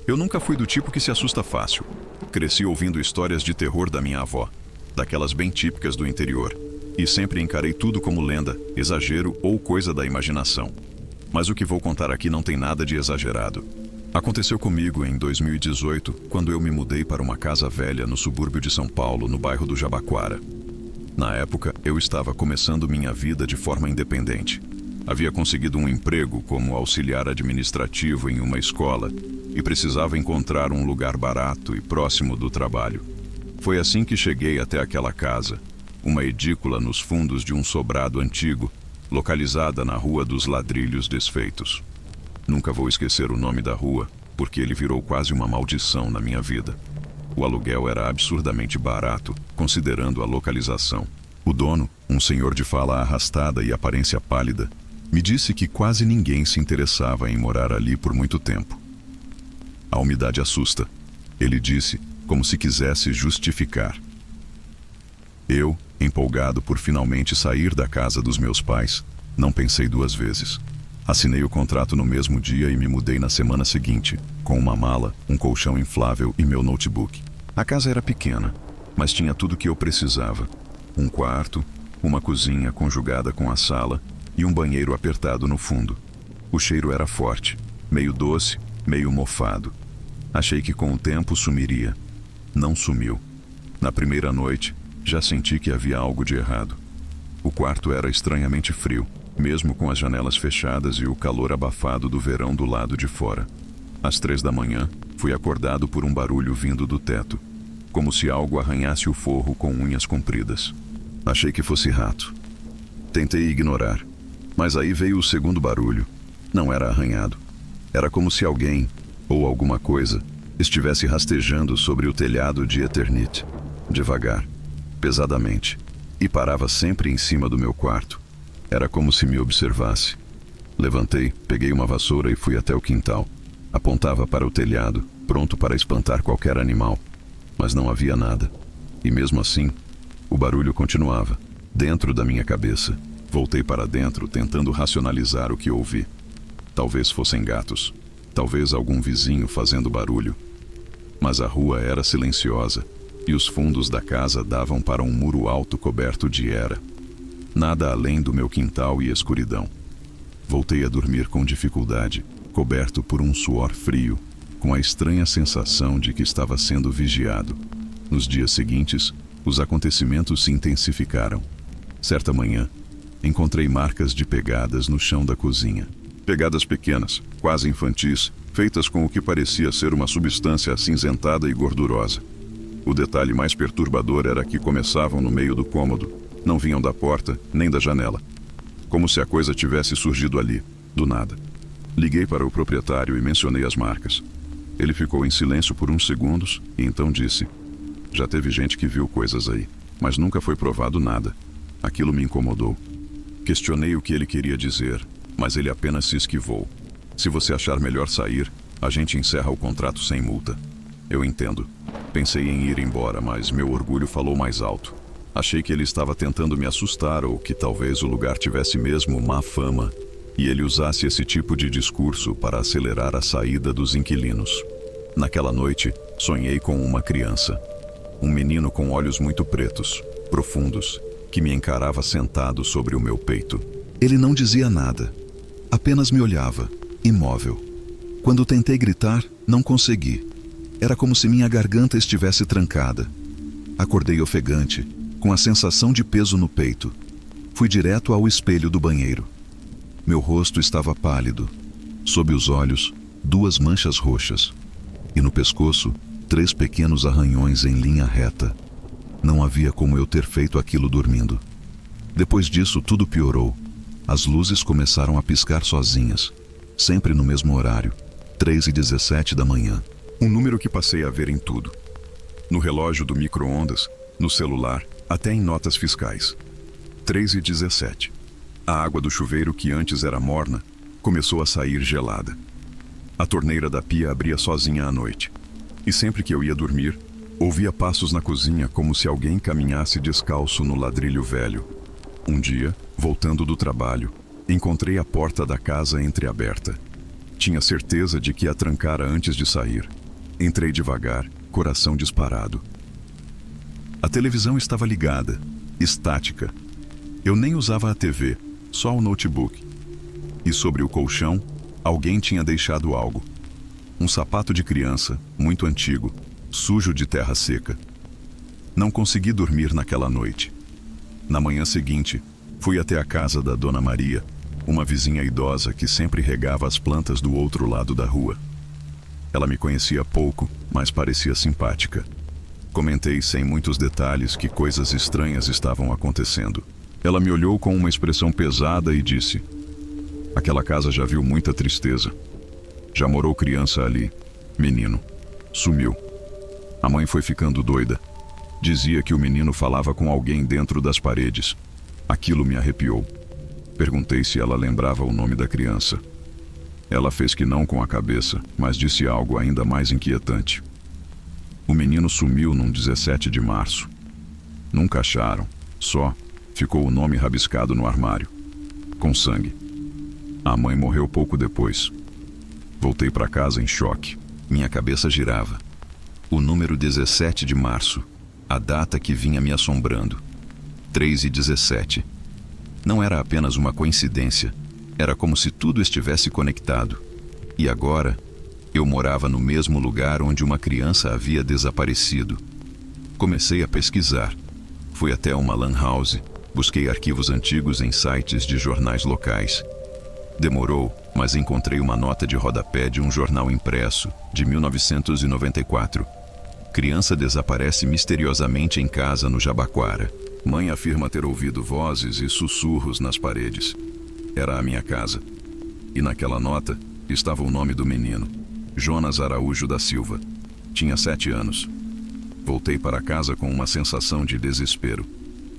Eu nunca fui do tipo que se assusta fácil. Cresci ouvindo histórias de terror da minha avó, daquelas bem típicas do interior, e sempre encarei tudo como lenda, exagero ou coisa da imaginação. Mas o que vou contar aqui não tem nada de exagerado. Aconteceu comigo em 2018, quando eu me mudei para uma casa velha no subúrbio de São Paulo, no bairro do Jabaquara. Na época, eu estava começando minha vida de forma independente. Havia conseguido um emprego como auxiliar administrativo em uma escola e precisava encontrar um lugar barato e próximo do trabalho. Foi assim que cheguei até aquela casa, uma edícula nos fundos de um sobrado antigo, localizada na Rua dos Ladrilhos Desfeitos. Nunca vou esquecer o nome da rua, porque ele virou quase uma maldição na minha vida. O aluguel era absurdamente barato, considerando a localização. O dono, um senhor de fala arrastada e aparência pálida, me disse que quase ninguém se interessava em morar ali por muito tempo. A umidade assusta, ele disse, como se quisesse justificar. Eu, empolgado por finalmente sair da casa dos meus pais, não pensei duas vezes. Assinei o contrato no mesmo dia e me mudei na semana seguinte, com uma mala, um colchão inflável e meu notebook. A casa era pequena, mas tinha tudo o que eu precisava. Um quarto, uma cozinha conjugada com a sala e um banheiro apertado no fundo. O cheiro era forte, meio doce, meio mofado. Achei que com o tempo sumiria. Não sumiu. Na primeira noite, já senti que havia algo de errado. O quarto era estranhamente frio, mesmo com as janelas fechadas e o calor abafado do verão do lado de fora. Às 3 da manhã, fui acordado por um barulho vindo do teto, como se algo arranhasse o forro com unhas compridas. Achei que fosse rato. Tentei ignorar, mas aí veio o segundo barulho. Não era arranhado. Era como se alguém, ou alguma coisa, estivesse rastejando sobre o telhado de Eternite, devagar, pesadamente, e parava sempre em cima do meu quarto. Era como se me observasse. Levantei, peguei uma vassoura e fui até o quintal. Apontava para o telhado, pronto para espantar qualquer animal. Mas não havia nada. E mesmo assim, o barulho continuava, dentro da minha cabeça. Voltei para dentro, tentando racionalizar o que ouvi. Talvez fossem gatos. Talvez algum vizinho fazendo barulho. Mas a rua era silenciosa, e os fundos da casa davam para um muro alto coberto de era. Nada além do meu quintal e escuridão. Voltei a dormir com dificuldade, coberto por um suor frio, com a estranha sensação de que estava sendo vigiado. Nos dias seguintes, os acontecimentos se intensificaram. Certa manhã, encontrei marcas de pegadas no chão da cozinha. Pegadas pequenas, quase infantis, feitas com o que parecia ser uma substância acinzentada e gordurosa. O detalhe mais perturbador era que começavam no meio do cômodo. Não vinham da porta, nem da janela. Como se a coisa tivesse surgido ali, do nada. Liguei para o proprietário e mencionei as marcas. Ele ficou em silêncio por uns segundos e então disse: "Já teve gente que viu coisas aí, mas nunca foi provado nada." Aquilo me incomodou. Questionei o que ele queria dizer, mas ele apenas se esquivou. "Se você achar melhor sair, a gente encerra o contrato sem multa." Eu entendo. Pensei em ir embora, mas meu orgulho falou mais alto. Achei que ele estava tentando me assustar ou que talvez o lugar tivesse mesmo má fama e ele usasse esse tipo de discurso para acelerar a saída dos inquilinos. Naquela noite, sonhei com uma criança. Um menino com olhos muito pretos, profundos, que me encarava sentado sobre o meu peito. Ele não dizia nada, apenas me olhava, imóvel. Quando tentei gritar, não consegui. Era como se minha garganta estivesse trancada. Acordei ofegante, com a sensação de peso no peito. Fui direto ao espelho do banheiro. Meu rosto estava pálido. Sob os olhos, 2 manchas roxas. E no pescoço, 3 pequenos arranhões em linha reta. Não havia como eu ter feito aquilo dormindo. Depois disso, tudo piorou. As luzes começaram a piscar sozinhas, sempre no mesmo horário, 3h17 da manhã. Um número que passei a ver em tudo. No relógio do micro-ondas, no celular, até em notas fiscais. 3h17. A água do chuveiro, que antes era morna, começou a sair gelada. A torneira da pia abria sozinha à noite. E sempre que eu ia dormir, ouvia passos na cozinha como se alguém caminhasse descalço no ladrilho velho. Um dia, voltando do trabalho, encontrei a porta da casa entreaberta. Tinha certeza de que a trancara antes de sair. Entrei devagar, coração disparado. A televisão estava ligada, estática. Eu nem usava a TV, só o notebook. E sobre o colchão, alguém tinha deixado algo. Um sapato de criança, muito antigo, sujo de terra seca. Não consegui dormir naquela noite. Na manhã seguinte, fui até a casa da Dona Maria, uma vizinha idosa que sempre regava as plantas do outro lado da rua. Ela me conhecia pouco, mas parecia simpática. Comentei sem muitos detalhes que coisas estranhas estavam acontecendo. Ela me olhou com uma expressão pesada e disse: "Aquela casa já viu muita tristeza. Já morou criança ali. Menino. Sumiu. A mãe foi ficando doida. Dizia que o menino falava com alguém dentro das paredes. Aquilo me arrepiou. Perguntei se ela lembrava o nome da criança. Ela fez que não com a cabeça, mas disse algo ainda mais inquietante. O menino sumiu num 17 de março. Nunca acharam. Só ficou o nome rabiscado no armário. Com sangue. A mãe morreu pouco depois. Voltei para casa em choque. Minha cabeça girava. O número 17 de março. A data que vinha me assombrando. 3:17. Não era apenas uma coincidência. Era como se tudo estivesse conectado. E agora, eu morava no mesmo lugar onde uma criança havia desaparecido. Comecei a pesquisar. Fui até uma lan house. Busquei arquivos antigos em sites de jornais locais. Demorou, mas encontrei uma nota de rodapé de um jornal impresso, de 1994. Criança desaparece misteriosamente em casa no Jabaquara. Mãe afirma ter ouvido vozes e sussurros nas paredes. Era a minha casa. E naquela nota estava o nome do menino, Jonas Araújo da Silva. Tinha 7 anos. Voltei para casa com uma sensação de desespero.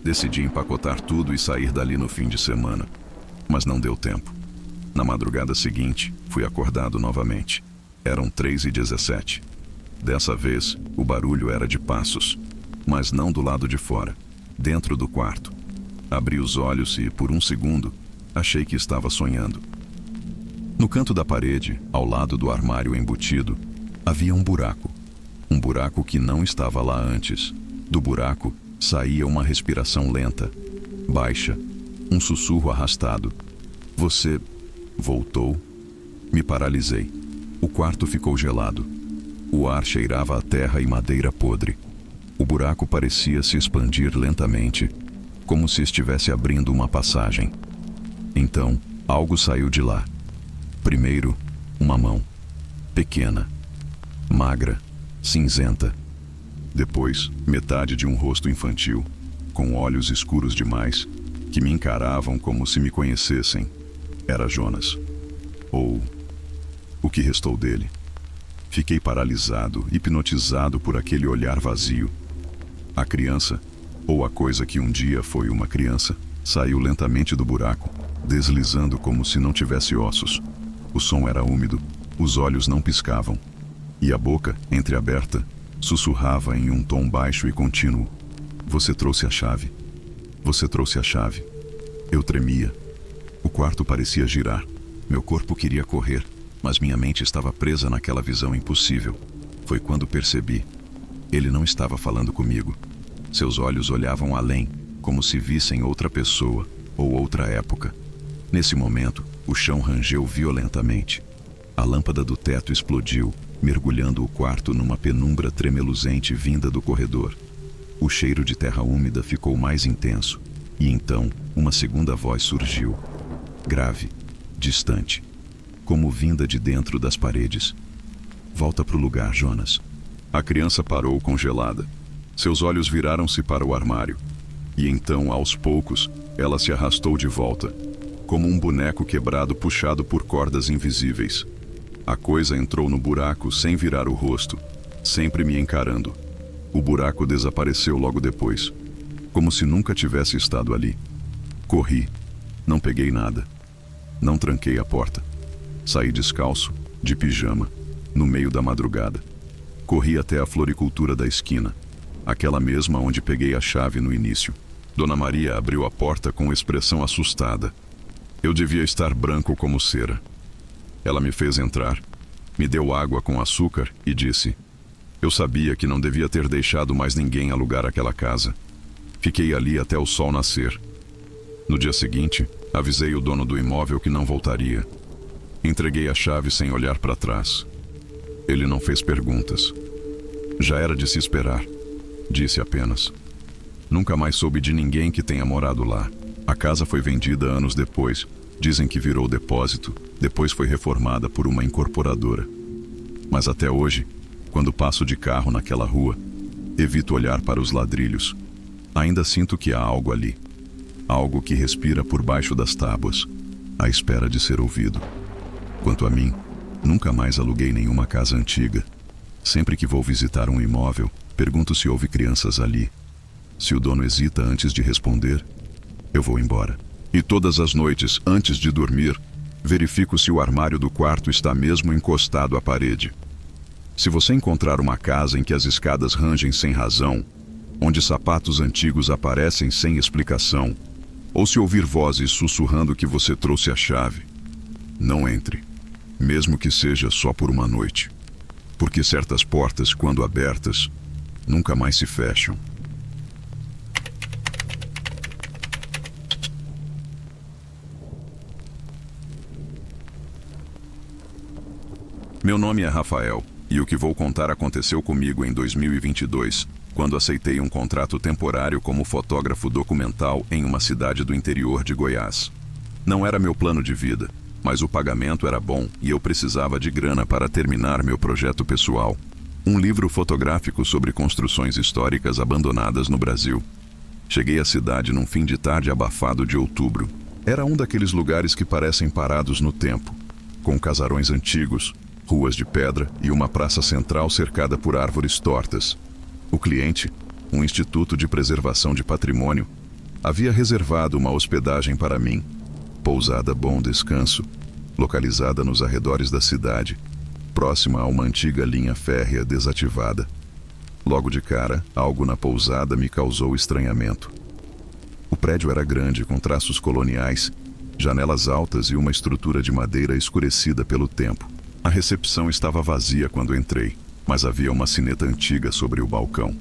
Decidi empacotar tudo e sair dali no fim de semana. Mas não deu tempo. Na madrugada seguinte, fui acordado novamente. Eram 3:17. Dessa vez, o barulho era de passos, mas não do lado de fora, dentro do quarto. Abri os olhos e, por um segundo, achei que estava sonhando. No canto da parede, ao lado do armário embutido, havia um buraco. Um buraco que não estava lá antes. Do buraco saía uma respiração lenta, baixa, um sussurro arrastado. Você voltou? Me paralisei. O quarto ficou gelado. O ar cheirava a terra e madeira podre. O buraco parecia se expandir lentamente, como se estivesse abrindo uma passagem. Então, algo saiu de lá. Primeiro, uma mão. Pequena, magra, cinzenta. Depois, metade de um rosto infantil, com olhos escuros demais, que me encaravam como se me conhecessem. Era Jonas. Ou o que restou dele. Fiquei paralisado, hipnotizado por aquele olhar vazio. A criança, ou a coisa que um dia foi uma criança, saiu lentamente do buraco, deslizando como se não tivesse ossos. O som era úmido, os olhos não piscavam, e a boca, entreaberta, sussurrava em um tom baixo e contínuo. Você trouxe a chave. Você trouxe a chave. Eu tremia. O quarto parecia girar. Meu corpo queria correr, mas minha mente estava presa naquela visão impossível. Foi quando percebi. Ele não estava falando comigo. Seus olhos olhavam além, como se vissem outra pessoa ou outra época. Nesse momento, o chão rangeu violentamente. A lâmpada do teto explodiu, mergulhando o quarto numa penumbra tremeluzente vinda do corredor. O cheiro de terra úmida ficou mais intenso, e então uma segunda voz surgiu. Grave, distante, como vinda de dentro das paredes. Volta pro lugar, Jonas. A criança parou congelada. Seus olhos viraram-se para o armário. E então, aos poucos, ela se arrastou de volta, como um boneco quebrado puxado por cordas invisíveis. A coisa entrou no buraco sem virar o rosto, sempre me encarando. O buraco desapareceu logo depois, como se nunca tivesse estado ali. Corri. Não peguei nada. Não tranquei a porta. Saí descalço, de pijama, no meio da madrugada. Corri até a floricultura da esquina, aquela mesma onde peguei a chave no início. Dona Maria abriu a porta com expressão assustada. Eu devia estar branco como cera. Ela me fez entrar, me deu água com açúcar e disse: eu sabia que não devia ter deixado mais ninguém alugar aquela casa. Fiquei ali até o sol nascer. No dia seguinte, avisei o dono do imóvel que não voltaria. Entreguei a chave sem olhar para trás. Ele não fez perguntas. Já era de se esperar. Disse apenas: nunca mais soube de ninguém que tenha morado lá. A casa foi vendida anos depois. Dizem que virou depósito. Depois foi reformada por uma incorporadora. Mas até hoje, quando passo de carro naquela rua, evito olhar para os ladrilhos. Ainda sinto que há algo ali. Algo que respira por baixo das tábuas, à espera de ser ouvido. Quanto a mim, nunca mais aluguei nenhuma casa antiga. Sempre que vou visitar um imóvel, pergunto se houve crianças ali. Se o dono hesita antes de responder, eu vou embora. E todas as noites, antes de dormir, verifico se o armário do quarto está mesmo encostado à parede. Se você encontrar uma casa em que as escadas rangem sem razão, onde sapatos antigos aparecem sem explicação, ou se ouvir vozes sussurrando que você trouxe a chave, não entre, mesmo que seja só por uma noite. Porque certas portas, quando abertas, nunca mais se fecham. Meu nome é Rafael, e o que vou contar aconteceu comigo em 2022, quando aceitei um contrato temporário como fotógrafo documental em uma cidade do interior de Goiás. Não era meu plano de vida, mas o pagamento era bom e eu precisava de grana para terminar meu projeto pessoal. Um livro fotográfico sobre construções históricas abandonadas no Brasil. Cheguei à cidade num fim de tarde abafado de outubro. Era um daqueles lugares que parecem parados no tempo, com casarões antigos, ruas de pedra e uma praça central cercada por árvores tortas. O cliente, um instituto de preservação de patrimônio, havia reservado uma hospedagem para mim. Pousada Bom Descanso, localizada nos arredores da cidade, próxima a uma antiga linha férrea desativada. Logo de cara, algo na pousada me causou estranhamento. O prédio era grande, com traços coloniais, janelas altas e uma estrutura de madeira escurecida pelo tempo. A recepção estava vazia quando entrei, mas havia uma sineta antiga sobre o balcão.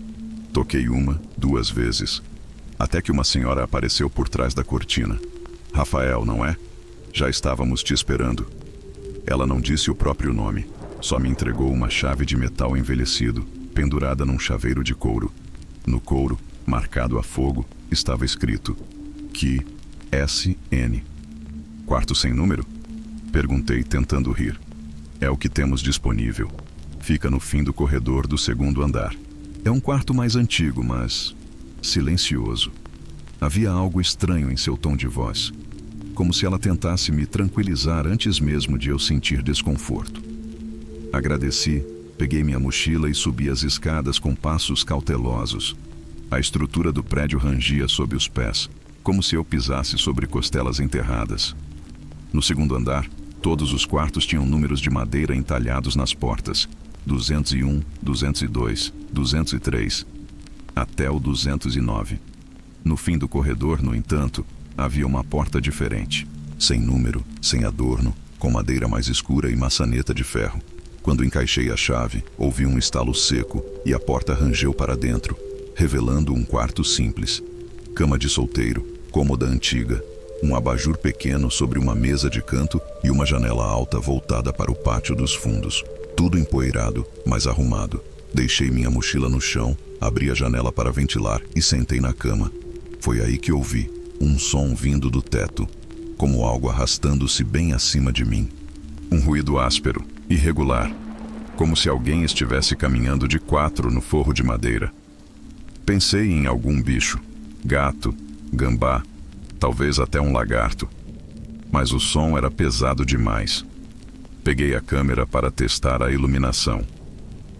Toquei 1, 2 vezes, até que uma senhora apareceu por trás da cortina. Rafael, não é? Já estávamos te esperando. Ela não disse o próprio nome, só me entregou uma chave de metal envelhecido, pendurada num chaveiro de couro. No couro, marcado a fogo, estava escrito: QSN. Quarto sem número? Perguntei, tentando rir. É o que temos disponível. Fica no fim do corredor do segundo andar. É um quarto mais antigo, mas silencioso. Havia algo estranho em seu tom de voz, como se ela tentasse me tranquilizar antes mesmo de eu sentir desconforto. Agradeci, peguei minha mochila e subi as escadas com passos cautelosos. A estrutura do prédio rangia sob os pés, como se eu pisasse sobre costelas enterradas. No segundo andar, todos os quartos tinham números de madeira entalhados nas portas: 201, 202, 203, até o 209. No fim do corredor, no entanto, havia uma porta diferente, sem número, sem adorno, com madeira mais escura e maçaneta de ferro. Quando encaixei a chave, ouvi um estalo seco e a porta rangeu para dentro, revelando um quarto simples. Cama de solteiro, cômoda antiga, um abajur pequeno sobre uma mesa de canto e uma janela alta voltada para o pátio dos fundos. Tudo empoeirado, mas arrumado. Deixei minha mochila no chão, abri a janela para ventilar e sentei na cama. Foi aí que ouvi um som vindo do teto, como algo arrastando-se bem acima de mim. Um ruído áspero, irregular, como se alguém estivesse caminhando de 4 no forro de madeira. Pensei em algum bicho, gato, gambá, talvez até um lagarto. Mas o som era pesado demais. Peguei a câmera para testar a iluminação.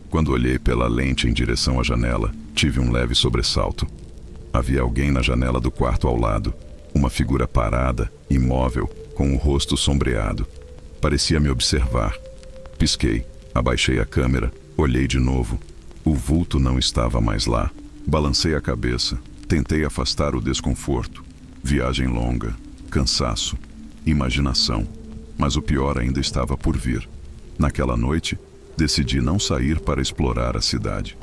Quando olhei pela lente em direção à janela, tive um leve sobressalto. Havia alguém na janela do quarto ao lado, uma figura parada, imóvel, com o rosto sombreado. Parecia me observar. Pisquei, abaixei a câmera, olhei de novo. O vulto não estava mais lá. Balancei a cabeça, tentei afastar o desconforto. Viagem longa, cansaço, imaginação. Mas o pior ainda estava por vir. Naquela noite, decidi não sair para explorar a cidade.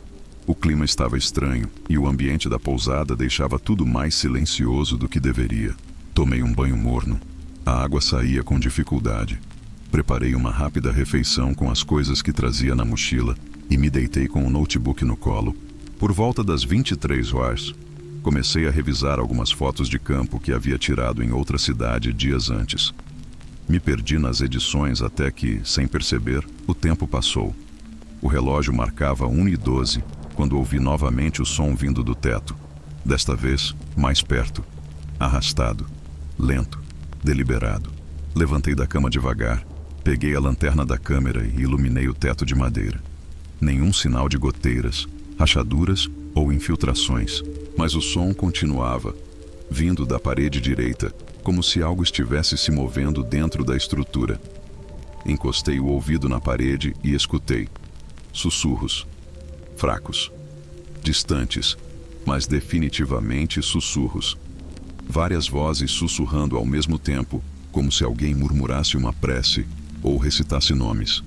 O clima estava estranho e o ambiente da pousada deixava tudo mais silencioso do que deveria. Tomei um banho morno. A água saía com dificuldade. Preparei uma rápida refeição com as coisas que trazia na mochila e me deitei com o notebook no colo. Por volta das 23 horas, comecei a revisar algumas fotos de campo que havia tirado em outra cidade dias antes. Me perdi nas edições até que, sem perceber, o tempo passou. O relógio marcava 1h12 quando ouvi novamente o som vindo do teto. Desta vez, mais perto. Arrastado. Lento. Deliberado. Levantei da cama devagar. Peguei a lanterna da câmera e iluminei o teto de madeira. Nenhum sinal de goteiras, rachaduras ou infiltrações, mas o som continuava, vindo da parede direita, como se algo estivesse se movendo dentro da estrutura. Encostei o ouvido na parede e escutei. Sussurros. Fracos. Distantes, mas definitivamente sussurros. Várias vozes sussurrando ao mesmo tempo, como se alguém murmurasse uma prece ou recitasse nomes.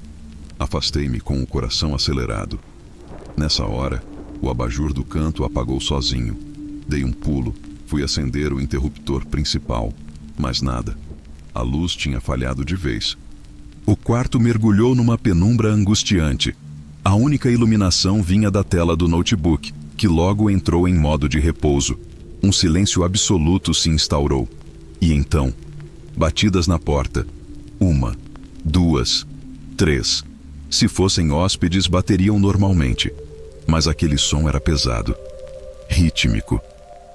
Afastei-me com o coração acelerado. Nessa hora, o abajur do canto apagou sozinho. Dei um pulo, fui acender o interruptor principal, mas nada. A luz tinha falhado de vez. O quarto mergulhou numa penumbra angustiante. A única iluminação vinha da tela do notebook, que logo entrou em modo de repouso. Um silêncio absoluto se instaurou. E então, batidas na porta. 1, 2, 3. Se fossem hóspedes, bateriam normalmente. Mas aquele som era pesado, rítmico,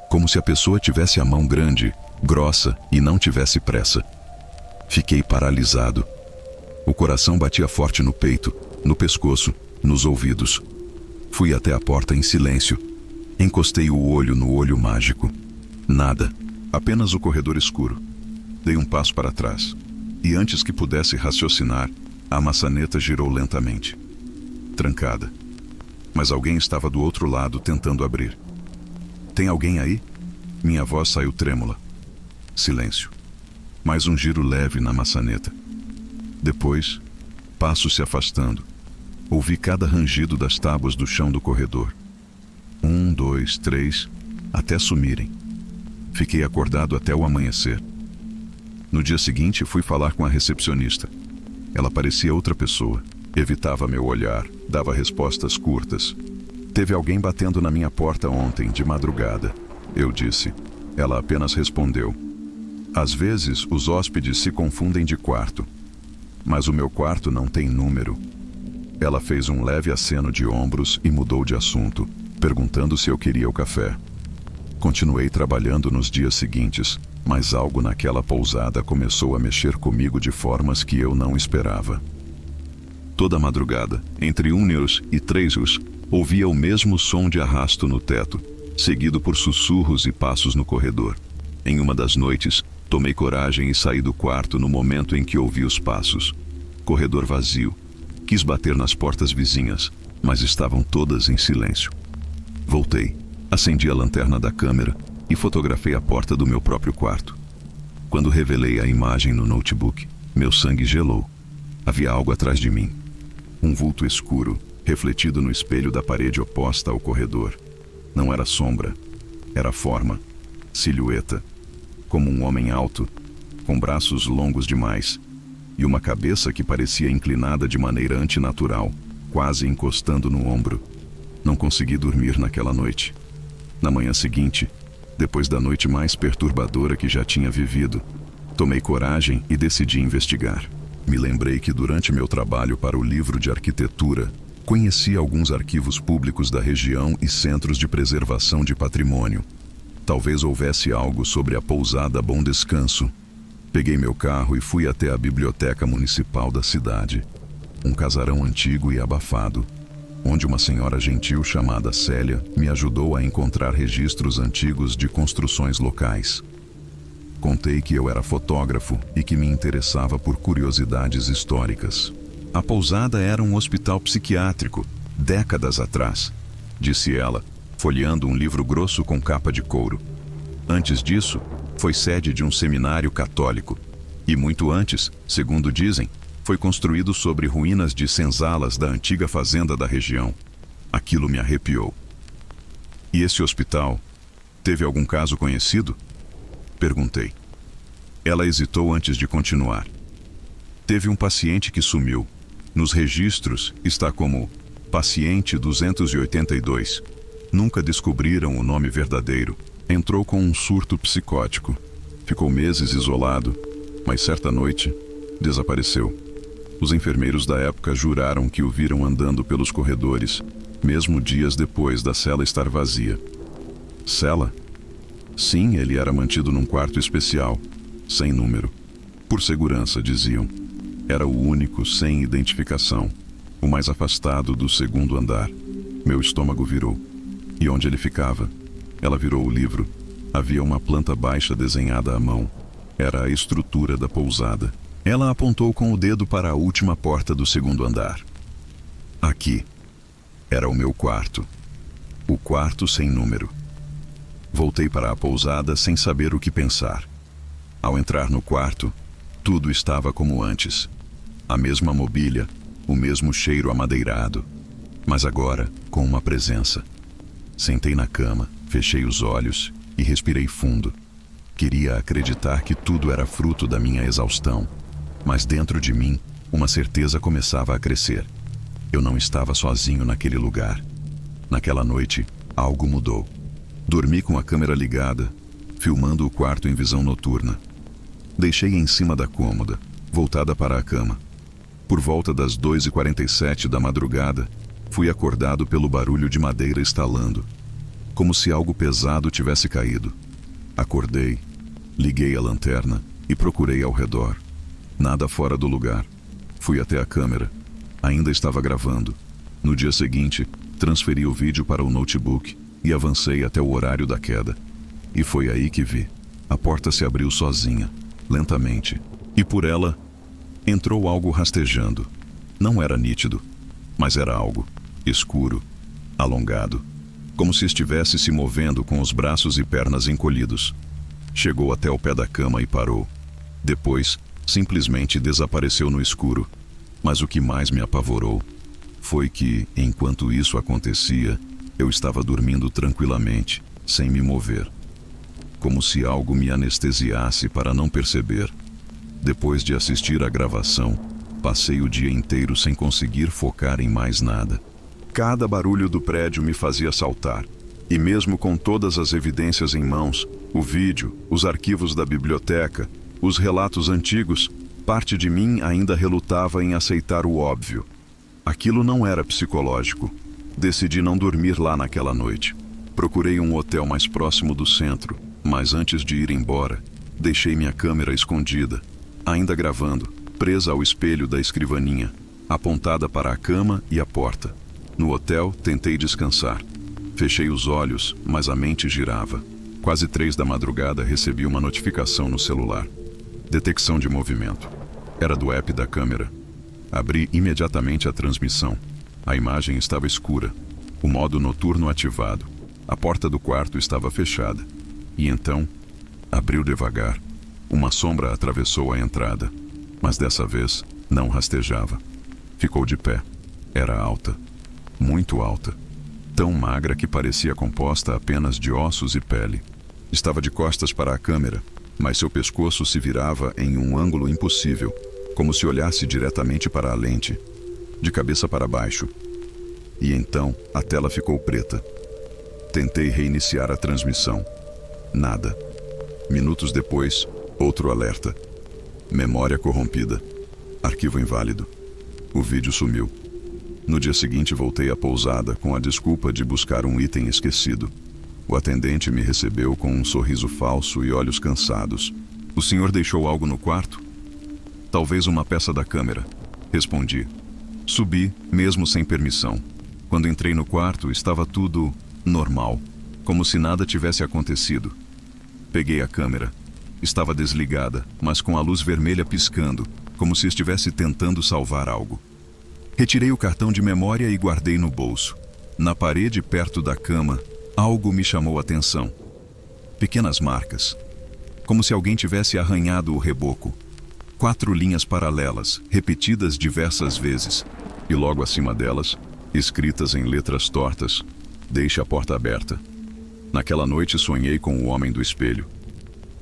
como se a pessoa tivesse a mão grande, grossa e não tivesse pressa. Fiquei paralisado. O coração batia forte no peito, no pescoço, nos ouvidos. Fui até a porta em silêncio. Encostei o olho no olho mágico. Nada, apenas o corredor escuro. Dei um passo para trás, e antes que pudesse raciocinar, a maçaneta girou lentamente. Trancada. Mas alguém estava do outro lado tentando abrir. Tem alguém aí? Minha voz saiu trêmula. Silêncio. Mais um giro leve na maçaneta. Depois, passos se afastando. Ouvi cada rangido das tábuas do chão do corredor. 1, 2, 3, até sumirem. Fiquei acordado até o amanhecer. No dia seguinte, fui falar com a recepcionista. Ela parecia outra pessoa. Evitava meu olhar, dava respostas curtas. Teve alguém batendo na minha porta ontem, de madrugada. Eu disse. Ela apenas respondeu. Às vezes, os hóspedes se confundem de quarto. Mas o meu quarto não tem número. Ela fez um leve aceno de ombros e mudou de assunto, perguntando se eu queria o café. Continuei trabalhando nos dias seguintes, mas algo naquela pousada começou a mexer comigo de formas que eu não esperava. Toda madrugada, entre 1 e 3, ouvia o mesmo som de arrasto no teto, seguido por sussurros e passos no corredor. Em uma das noites, tomei coragem e saí do quarto no momento em que ouvi os passos. Corredor vazio. Quis bater nas portas vizinhas, mas estavam todas em silêncio. Voltei, acendi a lanterna da câmera e fotografei a porta do meu próprio quarto. Quando revelei a imagem no notebook, meu sangue gelou. Havia algo atrás de mim. Um vulto escuro, refletido no espelho da parede oposta ao corredor. Não era sombra, era forma, silhueta, como um homem alto, com braços longos demais, e uma cabeça que parecia inclinada de maneira antinatural, quase encostando no ombro. Não consegui dormir naquela noite. Na manhã seguinte, depois da noite mais perturbadora que já tinha vivido, tomei coragem e decidi investigar. Me lembrei que durante meu trabalho para o livro de arquitetura, conheci alguns arquivos públicos da região e centros de preservação de patrimônio. Talvez houvesse algo sobre a pousada Bom Descanso. Peguei meu carro e fui até a biblioteca municipal da cidade. Um casarão antigo e abafado, onde uma senhora gentil chamada Célia me ajudou a encontrar registros antigos de construções locais. Contei que eu era fotógrafo e que me interessava por curiosidades históricas. A pousada era um hospital psiquiátrico, décadas atrás, disse ela, folheando um livro grosso com capa de couro. Antes disso, foi sede de um seminário católico, E muito antes, segundo dizem, foi construído sobre ruínas de senzalas da antiga fazenda da região. Aquilo me arrepiou. E esse hospital? Teve algum caso conhecido? Perguntei. Ela hesitou antes de continuar. Teve um paciente que sumiu. Nos registros está como paciente 282. Nunca descobriram o nome verdadeiro. Entrou com um surto psicótico. Ficou meses isolado, mas certa noite desapareceu. Os enfermeiros da época juraram que o viram andando pelos corredores, mesmo dias depois da cela estar vazia. Cela? Sim, ele era mantido num quarto especial, sem número. Por segurança, diziam. Era o único sem identificação, o mais afastado do segundo andar. Meu estômago virou. E onde ele ficava? Ela virou o livro. Havia uma planta baixa desenhada à mão. Era a estrutura da pousada. Ela apontou com o dedo para a última porta do segundo andar. Aqui. Era o meu quarto. O quarto sem número. Voltei para a pousada sem saber o que pensar. Ao entrar no quarto, tudo estava como antes. A mesma mobília, o mesmo cheiro amadeirado, mas agora com uma presença. Sentei na cama, fechei os olhos e respirei fundo. Queria acreditar que tudo era fruto da minha exaustão, mas dentro de mim, uma certeza começava a crescer. Eu não estava sozinho naquele lugar. Naquela noite, algo mudou. Dormi com a câmera ligada, filmando o quarto em visão noturna. Deixei em cima da cômoda, voltada para a cama. Por volta das 2h47 da madrugada, fui acordado pelo barulho de madeira estalando, como se algo pesado tivesse caído. Acordei, liguei a lanterna e procurei ao redor. Nada fora do lugar. Fui até a câmera. Ainda estava gravando. No dia seguinte, transferi o vídeo para o notebook e avancei até o horário da queda. E foi aí que vi. A porta se abriu sozinha, lentamente. E por ela, entrou algo rastejando. Não era nítido, mas era algo escuro, alongado, como se estivesse se movendo com os braços e pernas encolhidos. Chegou até o pé da cama e parou. Depois, simplesmente desapareceu no escuro. Mas o que mais me apavorou foi que, enquanto isso acontecia, eu estava dormindo tranquilamente, sem me mover. Como se algo me anestesiasse para não perceber. Depois de assistir à gravação, passei o dia inteiro sem conseguir focar em mais nada. Cada barulho do prédio me fazia saltar. E mesmo com todas as evidências em mãos, o vídeo, os arquivos da biblioteca, os relatos antigos, parte de mim ainda relutava em aceitar o óbvio. Aquilo não era psicológico. Decidi não dormir lá naquela noite. Procurei um hotel mais próximo do centro, mas antes de ir embora, deixei minha câmera escondida, ainda gravando, presa ao espelho da escrivaninha, apontada para a cama e a porta. No hotel, tentei descansar. Fechei os olhos, mas a mente girava. Quase 3 da madrugada, recebi uma notificação no celular. Detecção de movimento. Era do app da câmera. Abri imediatamente a transmissão. A imagem estava escura, o modo noturno ativado. A porta do quarto estava fechada. E então, abriu devagar. Uma sombra atravessou a entrada, mas dessa vez não rastejava. Ficou de pé. Era alta, muito alta. Tão magra que parecia composta apenas de ossos e pele. Estava de costas para a câmera, mas seu pescoço se virava em um ângulo impossível, como se olhasse diretamente para a lente, de cabeça para baixo. E então a tela ficou preta. Tentei reiniciar a transmissão. Nada. Minutos depois, outro alerta. Memória corrompida. Arquivo inválido. O vídeo sumiu. No dia seguinte voltei à pousada com a desculpa de buscar um item esquecido. O atendente me recebeu com um sorriso falso e olhos cansados. "O senhor deixou algo no quarto?" "Talvez uma peça da câmera", respondi. Subi, mesmo sem permissão. Quando entrei no quarto, estava tudo normal, como se nada tivesse acontecido. Peguei a câmera. Estava desligada, mas com a luz vermelha piscando, como se estivesse tentando salvar algo. Retirei o cartão de memória e guardei no bolso. Na parede perto da cama, algo me chamou a atenção. Pequenas marcas, como se alguém tivesse arranhado o reboco. 4 linhas paralelas, repetidas diversas vezes, e logo acima delas, escritas em letras tortas: "Deixe a porta aberta." Naquela noite sonhei com o homem do espelho.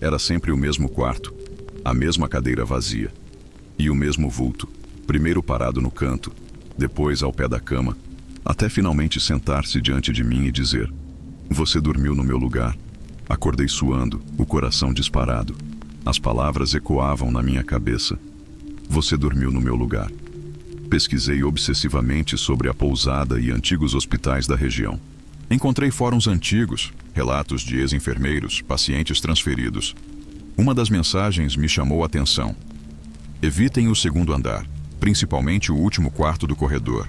Era sempre o mesmo quarto, a mesma cadeira vazia, e o mesmo vulto, primeiro parado no canto, depois ao pé da cama, até finalmente sentar-se diante de mim e dizer: "Você dormiu no meu lugar." Acordei suando, o coração disparado. As palavras ecoavam na minha cabeça. "Você dormiu no meu lugar." Pesquisei obsessivamente sobre a pousada e antigos hospitais da região. Encontrei fóruns antigos, relatos de ex-enfermeiros, pacientes transferidos. Uma das mensagens me chamou a atenção: "Evitem o segundo andar, principalmente o último quarto do corredor.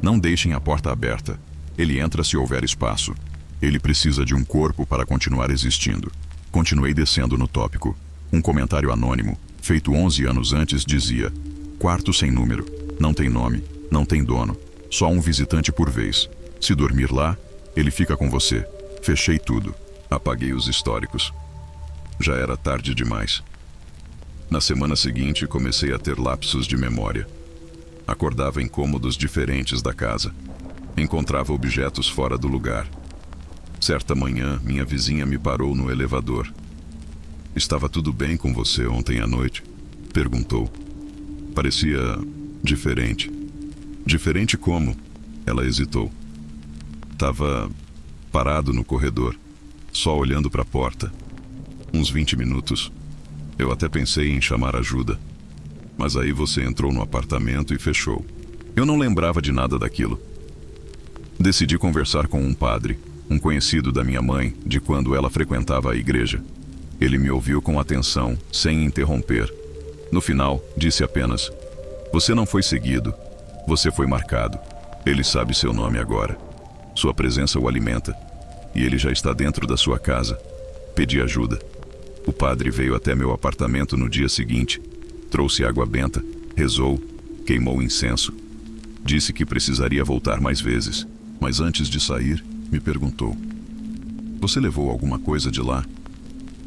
Não deixem a porta aberta. Ele entra se houver espaço. Ele precisa de um corpo para continuar existindo." Continuei descendo no tópico. Um comentário anônimo, feito 11 anos antes, dizia: "Quarto sem número. Não tem nome, não tem dono. Só um visitante por vez. Se dormir lá, ele fica com você." Fechei tudo. Apaguei os históricos. Já era tarde demais. Na semana seguinte, comecei a ter lapsos de memória. Acordava em cômodos diferentes da casa. Encontrava objetos fora do lugar. Certa manhã, minha vizinha me parou no elevador. "Estava tudo bem com você ontem à noite?" perguntou. Parecia diferente. "Diferente como?" Ela hesitou. "Tava parado no corredor, só olhando para a porta. Uns 20 minutos. Eu até pensei em chamar ajuda. Mas aí você entrou no apartamento e fechou. Eu não lembrava de nada daquilo." Decidi conversar com um padre, um conhecido da minha mãe, de quando ela frequentava a igreja. Ele me ouviu com atenção, sem interromper. No final, disse apenas: "Você não foi seguido. Você foi marcado. Ele sabe seu nome agora. Sua presença o alimenta. E ele já está dentro da sua casa. Pedi ajuda." O padre veio até meu apartamento no dia seguinte. Trouxe água benta, rezou, queimou incenso. Disse que precisaria voltar mais vezes. Mas antes de sair, me perguntou: "Você levou alguma coisa de lá?"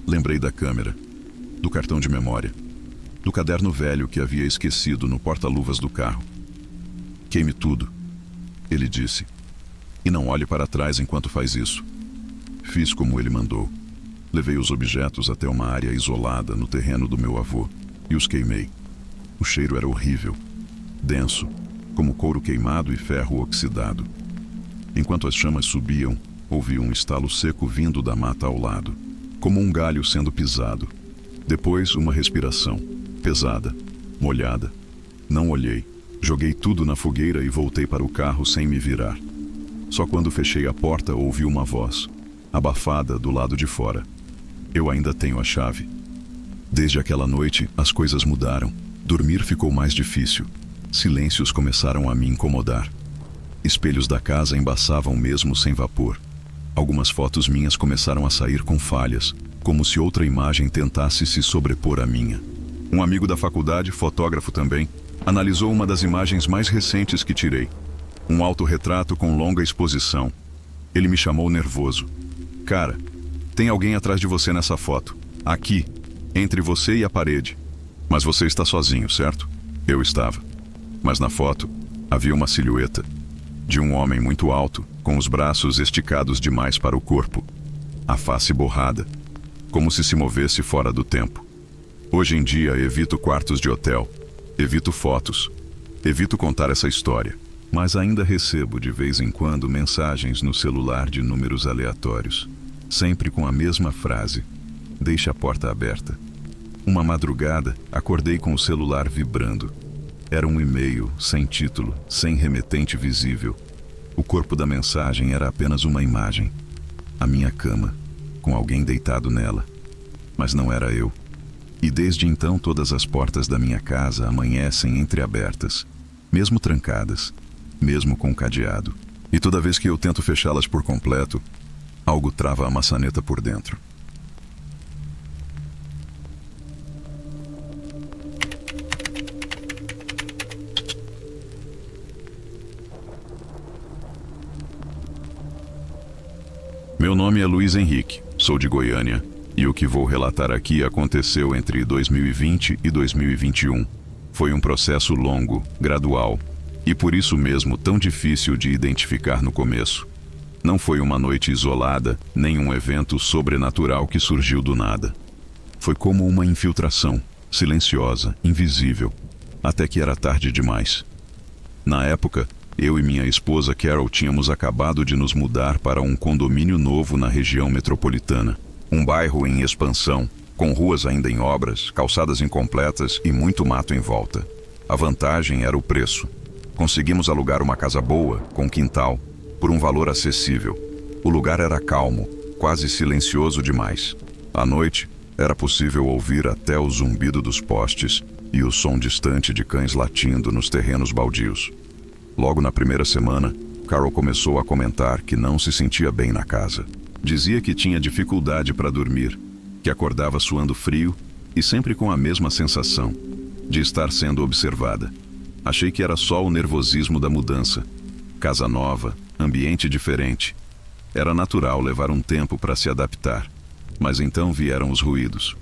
Lembrei da câmera, do cartão de memória, do caderno velho que havia esquecido no porta-luvas do carro. "Queime tudo", ele disse. "E não olhe para trás enquanto faz isso." Fiz como ele mandou. Levei os objetos até uma área isolada no terreno do meu avô e os queimei. O cheiro era horrível, denso, como couro queimado e ferro oxidado. Enquanto as chamas subiam, ouvi um estalo seco vindo da mata ao lado, como um galho sendo pisado. Depois, uma respiração, pesada, molhada. Não olhei. Joguei tudo na fogueira e voltei para o carro sem me virar. Só quando fechei a porta ouvi uma voz, abafada do lado de fora: "Eu ainda tenho a chave." Desde aquela noite, as coisas mudaram. Dormir ficou mais difícil. Silêncios começaram a me incomodar. Espelhos da casa embaçavam mesmo sem vapor. Algumas fotos minhas começaram a sair com falhas, como se outra imagem tentasse se sobrepor à minha. Um amigo da faculdade, fotógrafo também, analisou uma das imagens mais recentes que tirei. Um autorretrato com longa exposição. Ele me chamou nervoso. "Cara, tem alguém atrás de você nessa foto. Aqui, entre você e a parede. Mas você está sozinho, certo?" Eu estava. Mas na foto, havia uma silhueta de um homem muito alto, com os braços esticados demais para o corpo. A face borrada, como se movesse fora do tempo. Hoje em dia evito quartos de hotel, evito fotos, evito contar essa história, mas ainda recebo de vez em quando mensagens no celular de números aleatórios, sempre com a mesma frase: "Deixe a porta aberta." Uma madrugada, acordei com o celular vibrando. Era um e-mail, sem título, sem remetente visível. O corpo da mensagem era apenas uma imagem. A minha cama, com alguém deitado nela. Mas não era eu. E desde então todas as portas da minha casa amanhecem entreabertas, mesmo trancadas, mesmo com cadeado. E toda vez que eu tento fechá-las por completo, algo trava a maçaneta por dentro. Meu nome é Luiz Henrique, sou de Goiânia E o que vou relatar aqui aconteceu entre 2020 e 2021. Foi um processo longo, gradual, e por isso mesmo tão difícil de identificar no começo. Não foi uma noite isolada, nem um evento sobrenatural que surgiu do nada. Foi como uma infiltração, silenciosa, invisível, até que era tarde demais. Na época, eu e minha esposa Carol tínhamos acabado de nos mudar para um condomínio novo na região metropolitana. Um bairro em expansão, com ruas ainda em obras, calçadas incompletas e muito mato em volta. A vantagem era o preço. Conseguimos alugar uma casa boa, com quintal, por um valor acessível. O lugar era calmo, quase silencioso demais. À noite, era possível ouvir até o zumbido dos postes e o som distante de cães latindo nos terrenos baldios. Logo na primeira semana, Carol começou a comentar que não se sentia bem na casa. Dizia que tinha dificuldade para dormir, que acordava suando frio e sempre com a mesma sensação de estar sendo observada. Achei que era só o nervosismo da mudança. Casa nova, ambiente diferente. Era natural levar um tempo para se adaptar. Mas então vieram os ruídos.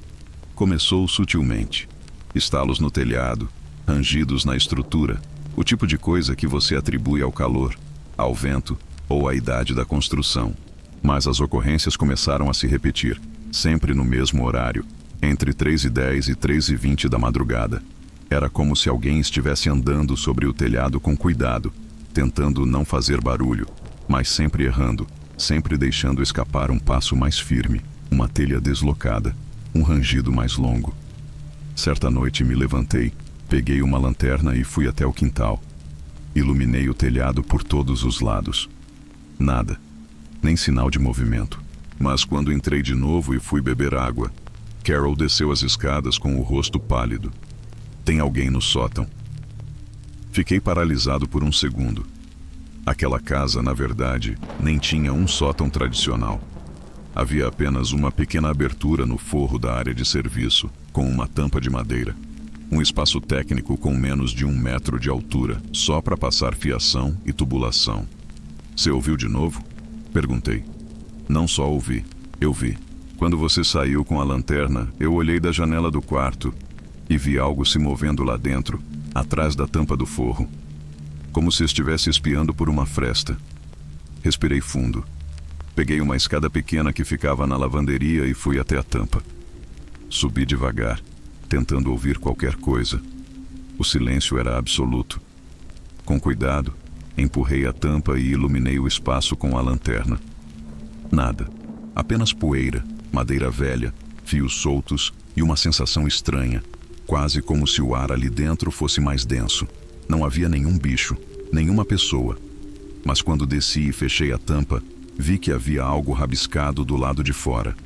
Começou sutilmente. Estalos no telhado, rangidos na estrutura, o tipo de coisa que você atribui ao calor, ao vento ou à idade da construção. Mas as ocorrências começaram a se repetir, sempre no mesmo horário, entre 3h10 e 3h20 da madrugada. Era como se alguém estivesse andando sobre o telhado com cuidado, tentando não fazer barulho, mas sempre errando, sempre deixando escapar um passo mais firme, uma telha deslocada, um rangido mais longo. Certa noite me levantei, peguei uma lanterna e fui até o quintal. Iluminei o telhado por todos os lados. Nada, nem sinal de movimento. Mas quando entrei de novo e fui beber água, Carol desceu as escadas com o rosto pálido. Tem alguém no sótão. Fiquei paralisado por um segundo. Aquela casa, na verdade, nem tinha um sótão tradicional. Havia apenas uma pequena abertura no forro da área de serviço, com uma tampa de madeira. Um espaço técnico com menos de 1 metro de altura, só para passar fiação e tubulação. Você ouviu de novo? Perguntei. Não só ouvi, eu vi. Quando você saiu com a lanterna, eu olhei da janela do quarto e vi algo se movendo lá dentro, atrás da tampa do forro. Como se estivesse espiando por uma fresta. Respirei fundo. Peguei uma escada pequena que ficava na lavanderia e fui até a tampa. Subi devagar, tentando ouvir qualquer coisa. O silêncio era absoluto. Com cuidado, empurrei a tampa e iluminei o espaço com a lanterna. Nada. Apenas poeira, madeira velha, fios soltos e uma sensação estranha, quase como se o ar ali dentro fosse mais denso. Não havia nenhum bicho, nenhuma pessoa. Mas quando desci e fechei a tampa, vi que havia algo rabiscado do lado de fora,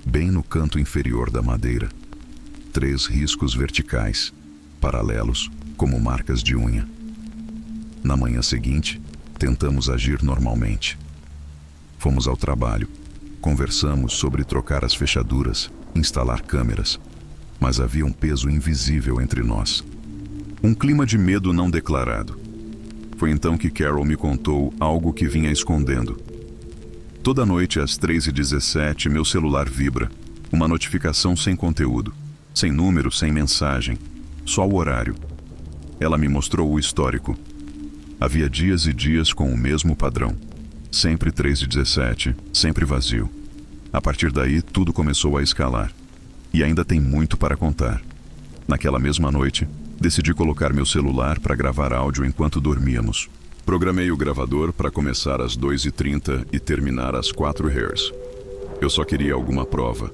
bem no canto inferior da madeira. 3 riscos verticais, paralelos, como marcas de unha. Na manhã seguinte, tentamos agir normalmente. Fomos ao trabalho, conversamos sobre trocar as fechaduras, instalar câmeras, mas havia um peso invisível entre nós. Um clima de medo não declarado. Foi então que Carol me contou algo que vinha escondendo. Toda noite às 3h17 meu celular vibra, uma notificação sem conteúdo, sem número, sem mensagem, só o horário. Ela me mostrou o histórico. Havia dias e dias com o mesmo padrão. Sempre 3h17, sempre vazio. A partir daí, tudo começou a escalar. E ainda tem muito para contar. Naquela mesma noite, decidi colocar meu celular para gravar áudio enquanto dormíamos. Programei o gravador para começar às 2h30 e terminar às 4h. Eu só queria alguma prova.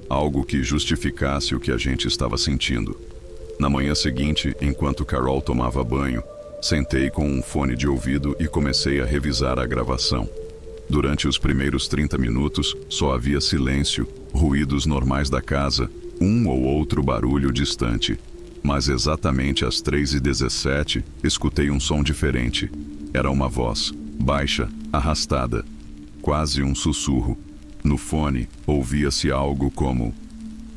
Algo que justificasse o que a gente estava sentindo. Na manhã seguinte, enquanto Carol tomava banho, sentei com um fone de ouvido e comecei a revisar a gravação. Durante os primeiros 30 minutos, só havia silêncio, ruídos normais da casa, um ou outro barulho distante. Mas exatamente às 3h17, escutei um som diferente. Era uma voz, baixa, arrastada, quase um sussurro. No fone, ouvia-se algo como: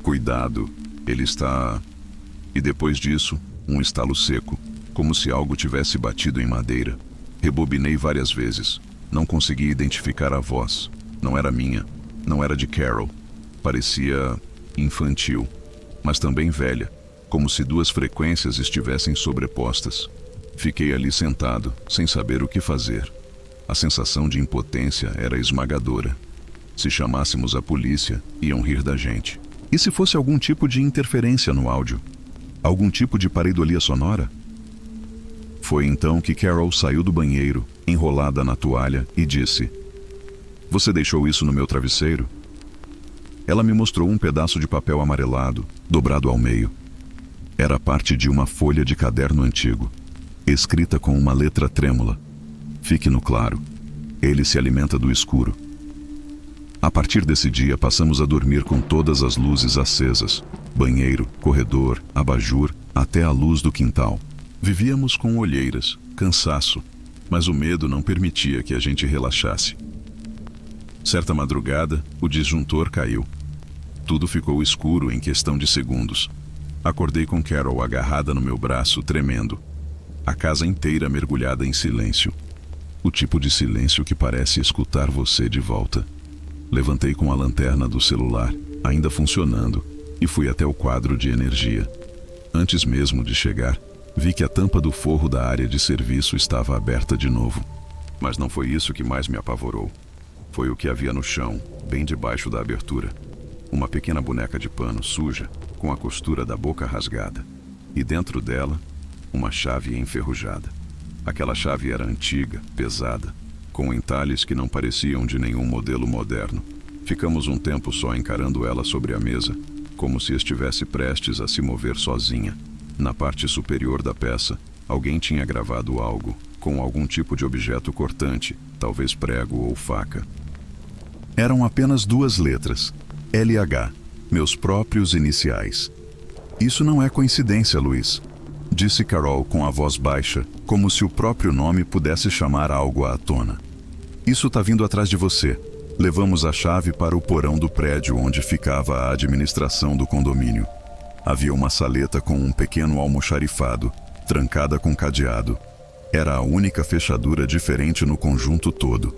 "Cuidado, ele está..." E depois disso, um estalo seco, como se algo tivesse batido em madeira. Rebobinei várias vezes. Não consegui identificar a voz. Não era minha. Não era de Carol. Parecia infantil, mas também velha, como se duas frequências estivessem sobrepostas. Fiquei ali sentado, sem saber o que fazer. A sensação de impotência era esmagadora. Se chamássemos a polícia, iam rir da gente. E se fosse algum tipo de interferência no áudio? Algum tipo de pareidolia sonora? Foi então que Carol saiu do banheiro, enrolada na toalha, e disse: "Você deixou isso no meu travesseiro?" Ela me mostrou um pedaço de papel amarelado, dobrado ao meio. Era parte de uma folha de caderno antigo, escrita com uma letra trêmula. Fique no claro, ele se alimenta do escuro. A partir desse dia, passamos a dormir com todas as luzes acesas. Banheiro, corredor, abajur, até a luz do quintal. Vivíamos com olheiras, cansaço, mas o medo não permitia que a gente relaxasse. Certa madrugada, o disjuntor caiu. Tudo ficou escuro em questão de segundos. Acordei com Carol agarrada no meu braço, tremendo. A casa inteira mergulhada em silêncio. O tipo de silêncio que parece escutar você de volta. Levantei com a lanterna do celular, ainda funcionando, e fui até o quadro de energia. Antes mesmo de chegar, vi que a tampa do forro da área de serviço estava aberta de novo. Mas não foi isso que mais me apavorou. Foi o que havia no chão, bem debaixo da abertura. Uma pequena boneca de pano suja, com a costura da boca rasgada. E dentro dela, uma chave enferrujada. Aquela chave era antiga, pesada, com entalhes que não pareciam de nenhum modelo moderno. Ficamos um tempo só encarando ela sobre a mesa, como se estivesse prestes a se mover sozinha. Na parte superior da peça, alguém tinha gravado algo, com algum tipo de objeto cortante, talvez prego ou faca. Eram apenas duas letras, LH, meus próprios iniciais. Isso não é coincidência, Luiz, disse Carol com a voz baixa, como se o próprio nome pudesse chamar algo à tona. Isso tá vindo atrás de você. Levamos a chave para o porão do prédio onde ficava a administração do condomínio. Havia uma saleta com um pequeno almoxarifado, trancada com cadeado. Era a única fechadura diferente no conjunto todo.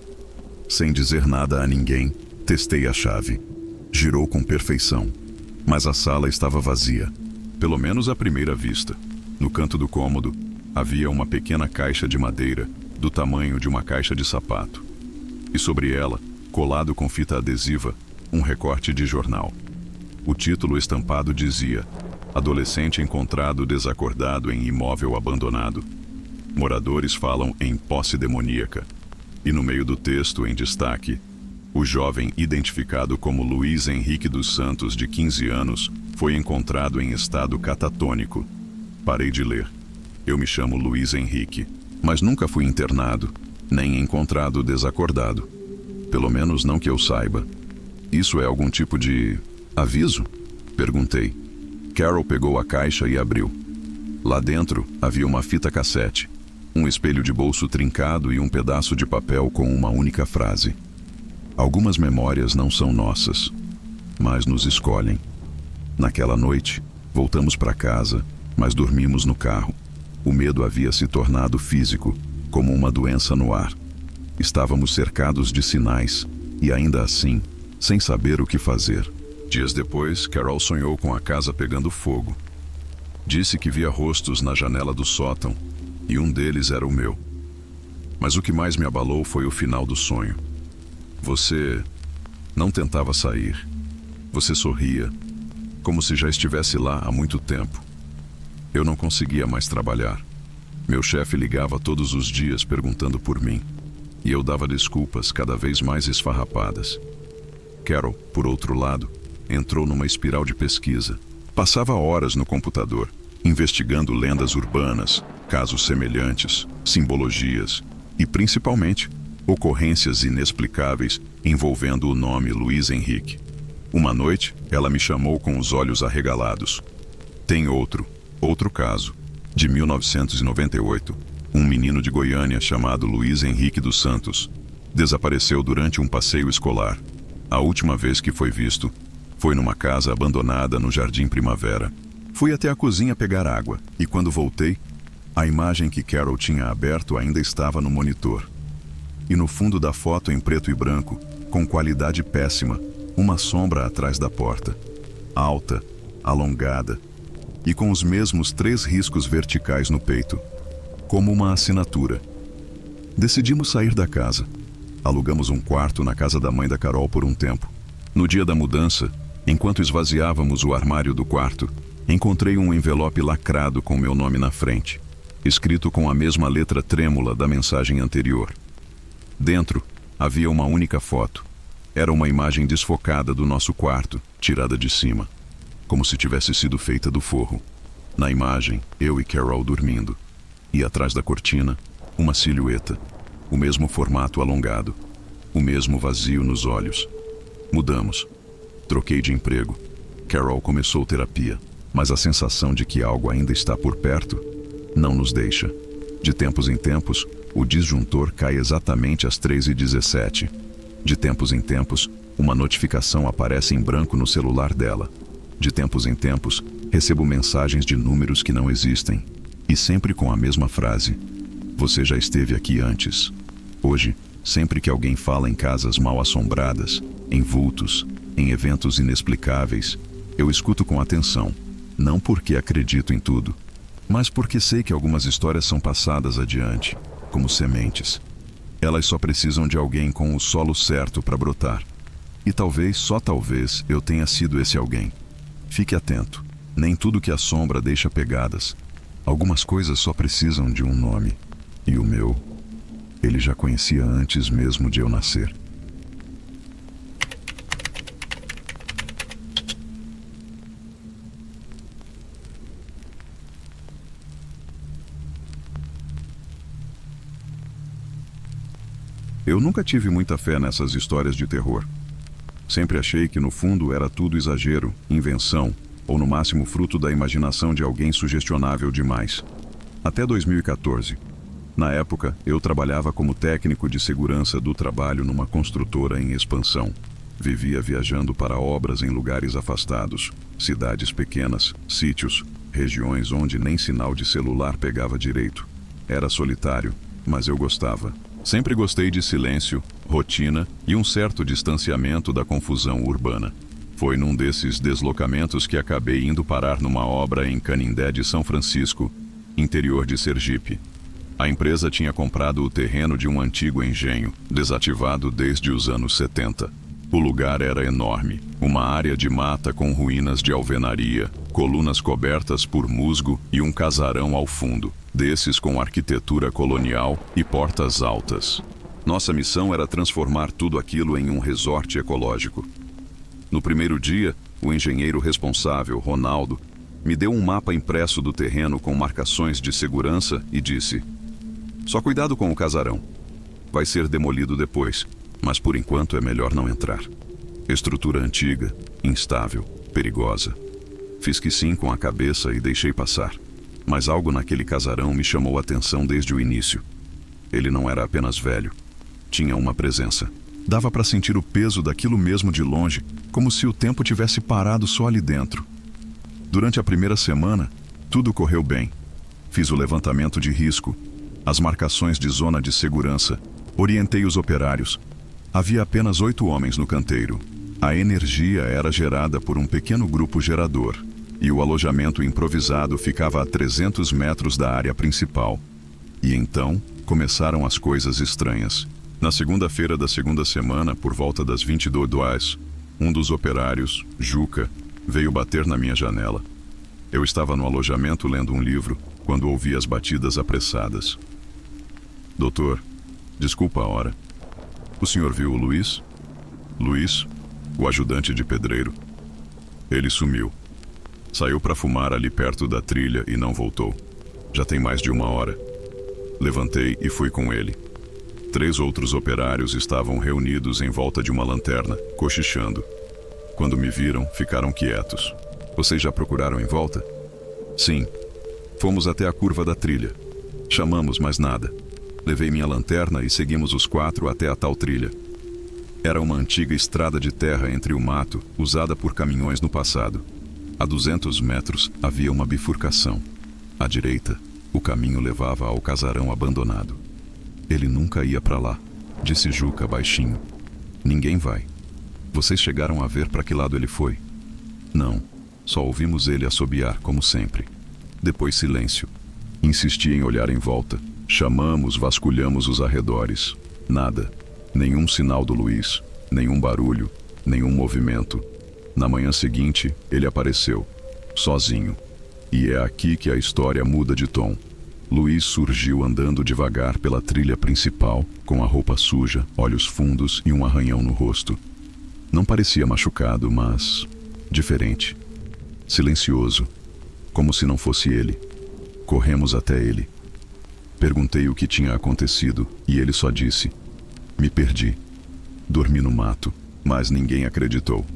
Sem dizer nada a ninguém, testei a chave. Girou com perfeição. Mas a sala estava vazia, pelo menos à primeira vista. No canto do cômodo, havia uma pequena caixa de madeira, do tamanho de uma caixa de sapato. E sobre ela, colado com fita adesiva, um recorte de jornal. O título estampado dizia: "Adolescente encontrado desacordado em imóvel abandonado. Moradores falam em posse demoníaca." E no meio do texto, em destaque, o jovem identificado como Luiz Henrique dos Santos, de 15 anos, foi encontrado em estado catatônico. Parei de ler. Eu me chamo Luiz Henrique, mas nunca fui internado, nem encontrado desacordado. Pelo menos não que eu saiba. Isso é algum tipo de aviso? Perguntei. Carol pegou a caixa e abriu. Lá dentro havia uma fita cassete, um espelho de bolso trincado e um pedaço de papel com uma única frase: "Algumas memórias não são nossas, mas nos escolhem." Naquela noite, voltamos para casa, mas dormimos no carro. O medo havia se tornado físico, como uma doença no ar. Estávamos cercados de sinais, e ainda assim, sem saber o que fazer. Dias depois, Carol sonhou com a casa pegando fogo. Disse que via rostos na janela do sótão, e um deles era o meu. Mas o que mais me abalou foi o final do sonho. Você não tentava sair. Você sorria, como se já estivesse lá há muito tempo. Eu não conseguia mais trabalhar. Meu chefe ligava todos os dias perguntando por mim, e eu dava desculpas cada vez mais esfarrapadas. Carol, por outro lado, entrou numa espiral de pesquisa. Passava horas no computador, investigando lendas urbanas, casos semelhantes, simbologias e, principalmente, ocorrências inexplicáveis envolvendo o nome Luiz Henrique. Uma noite, ela me chamou com os olhos arregalados. "Tem outro caso, de 1998. Um menino de Goiânia chamado Luiz Henrique dos Santos desapareceu durante um passeio escolar. A última vez que foi visto foi numa casa abandonada no Jardim Primavera. Fui até a cozinha pegar água e, quando voltei, a imagem que Carol tinha aberto ainda estava no monitor. E no fundo da foto, em preto e branco, com qualidade péssima, Uma sombra atrás da porta, alta, alongada, e com os mesmos 3 riscos verticais no peito, como uma assinatura. Decidimos sair da casa. Alugamos um quarto na casa da mãe da Carol por um tempo. No dia da mudança, enquanto esvaziávamos o armário do quarto, encontrei um envelope lacrado com meu nome na frente, escrito com a mesma letra trêmula da mensagem anterior. Dentro, havia uma única foto. Era uma imagem desfocada do nosso quarto, tirada de cima, como se tivesse sido feita do forro. Na imagem, eu e Carol dormindo. E atrás da cortina, uma silhueta, o mesmo formato alongado, o mesmo vazio nos olhos. Mudamos. Troquei de emprego. Carol começou terapia, mas a sensação de que algo ainda está por perto não nos deixa. De tempos em tempos, o disjuntor cai exatamente às 3h17. De tempos em tempos, uma notificação aparece em branco no celular dela. De tempos em tempos, recebo mensagens de números que não existem, e sempre com a mesma frase: "Você já esteve aqui antes." Hoje, sempre que alguém fala em casas mal assombradas, em vultos, em eventos inexplicáveis, eu escuto com atenção, não porque acredito em tudo, mas porque sei que algumas histórias são passadas adiante, como sementes. Elas só precisam de alguém com o solo certo para brotar. E talvez, só talvez, eu tenha sido esse alguém. Fique atento. Nem tudo que assombra deixa pegadas. Algumas coisas só precisam de um nome. E o meu, ele já conhecia antes mesmo de eu nascer. Eu nunca tive muita fé nessas histórias de terror. Sempre achei que no fundo era tudo exagero, invenção, ou no máximo fruto da imaginação de alguém sugestionável demais. Até 2014. Na época, eu trabalhava como técnico de segurança do trabalho numa construtora em expansão. Vivia viajando para obras em lugares afastados, cidades pequenas, sítios, regiões onde nem sinal de celular pegava direito. Era solitário, mas eu gostava. Sempre gostei de silêncio, rotina e um certo distanciamento da confusão urbana. Foi num desses deslocamentos que acabei indo parar numa obra em Canindé de São Francisco, interior de Sergipe. A empresa tinha comprado o terreno de um antigo engenho, desativado desde os anos 70. O lugar era enorme, uma área de mata com ruínas de alvenaria, colunas cobertas por musgo e um casarão ao fundo, desses com arquitetura colonial e portas altas. Nossa missão era transformar tudo aquilo em um resort ecológico. No primeiro dia, o engenheiro responsável, Ronaldo, me deu um mapa impresso do terreno com marcações de segurança e disse: "Só cuidado com o casarão. Vai ser demolido depois, mas por enquanto é melhor não entrar. Estrutura antiga, instável, perigosa." Fiz que sim com a cabeça e deixei passar. Mas algo naquele casarão me chamou a atenção desde o início. Ele não era apenas velho. Tinha uma presença. Dava para sentir o peso daquilo mesmo de longe, como se o tempo tivesse parado só ali dentro. Durante a primeira semana, tudo correu bem. Fiz o levantamento de risco, as marcações de zona de segurança, orientei os operários. Havia apenas 8 homens no canteiro. A energia era gerada por um pequeno grupo gerador, e o alojamento improvisado ficava a 300 metros da área principal. E então, começaram as coisas estranhas. Na segunda-feira da segunda semana, por volta das 22h, um dos operários, Juca, veio bater na minha janela. Eu estava no alojamento lendo um livro, quando ouvi as batidas apressadas. "Doutor, desculpa a hora. O senhor viu o Luiz?" "Luiz, o ajudante de pedreiro. Ele sumiu. Saiu para fumar ali perto da trilha e não voltou. Já tem mais de 1 hora." Levantei e fui com ele. 3 outros operários estavam reunidos em volta de uma lanterna, cochichando. Quando me viram, ficaram quietos. "Vocês já procuraram em volta?" "Sim. Fomos até a curva da trilha. Chamamos, mas nada. Levei minha lanterna e seguimos os 4 até a tal trilha. Era uma antiga estrada de terra entre o mato, usada por caminhões no passado. A 200 metros havia uma bifurcação. À direita, o caminho levava ao casarão abandonado. "Ele nunca ia para lá", disse Juca baixinho. "Ninguém vai." Vocês chegaram a ver para que lado ele foi? Não. Só ouvimos ele assobiar, como sempre. Depois silêncio. Insisti em olhar em volta. Chamamos, vasculhamos os arredores. Nada. Nenhum sinal do Luiz. Nenhum barulho. Nenhum movimento. Na manhã seguinte, ele apareceu. Sozinho. E é aqui que a história muda de tom. Luiz surgiu andando devagar pela trilha principal, com a roupa suja, olhos fundos e um arranhão no rosto. Não parecia machucado, mas diferente. Silencioso, como se não fosse ele. Corremos até ele. Perguntei o que tinha acontecido e ele só disse: "Me perdi. Dormi no mato", mas ninguém acreditou.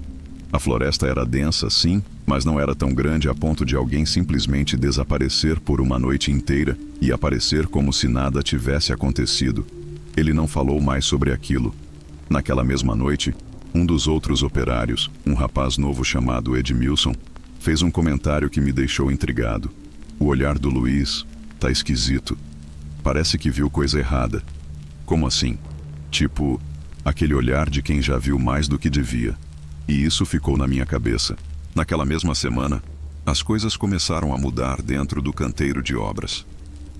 A floresta era densa, sim, mas não era tão grande a ponto de alguém simplesmente desaparecer por uma noite inteira e aparecer como se nada tivesse acontecido. Ele não falou mais sobre aquilo. Naquela mesma noite, um dos outros operários, um rapaz novo chamado Edmilson, fez um comentário que me deixou intrigado. "O olhar do Luiz tá esquisito. Parece que viu coisa errada." "Como assim?" "Tipo, aquele olhar de quem já viu mais do que devia." E isso ficou na minha cabeça. Naquela mesma semana, as coisas começaram a mudar dentro do canteiro de obras.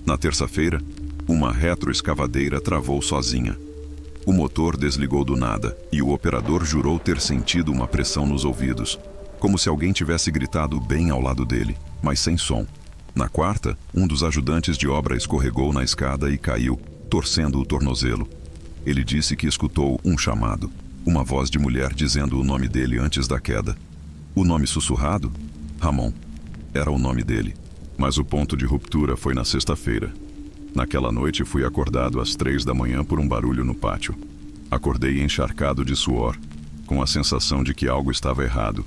Na terça-feira, uma retroescavadeira travou sozinha. O motor desligou do nada e o operador jurou ter sentido uma pressão nos ouvidos, como se alguém tivesse gritado bem ao lado dele, mas sem som. Na quarta, um dos ajudantes de obra escorregou na escada e caiu, torcendo o tornozelo. Ele disse que escutou um chamado. Uma voz de mulher dizendo o nome dele antes da queda. O nome sussurrado? Ramon. Era o nome dele. Mas o ponto de ruptura foi na sexta-feira. Naquela noite fui acordado às 3 da manhã por um barulho no pátio. Acordei encharcado de suor, com a sensação de que algo estava errado.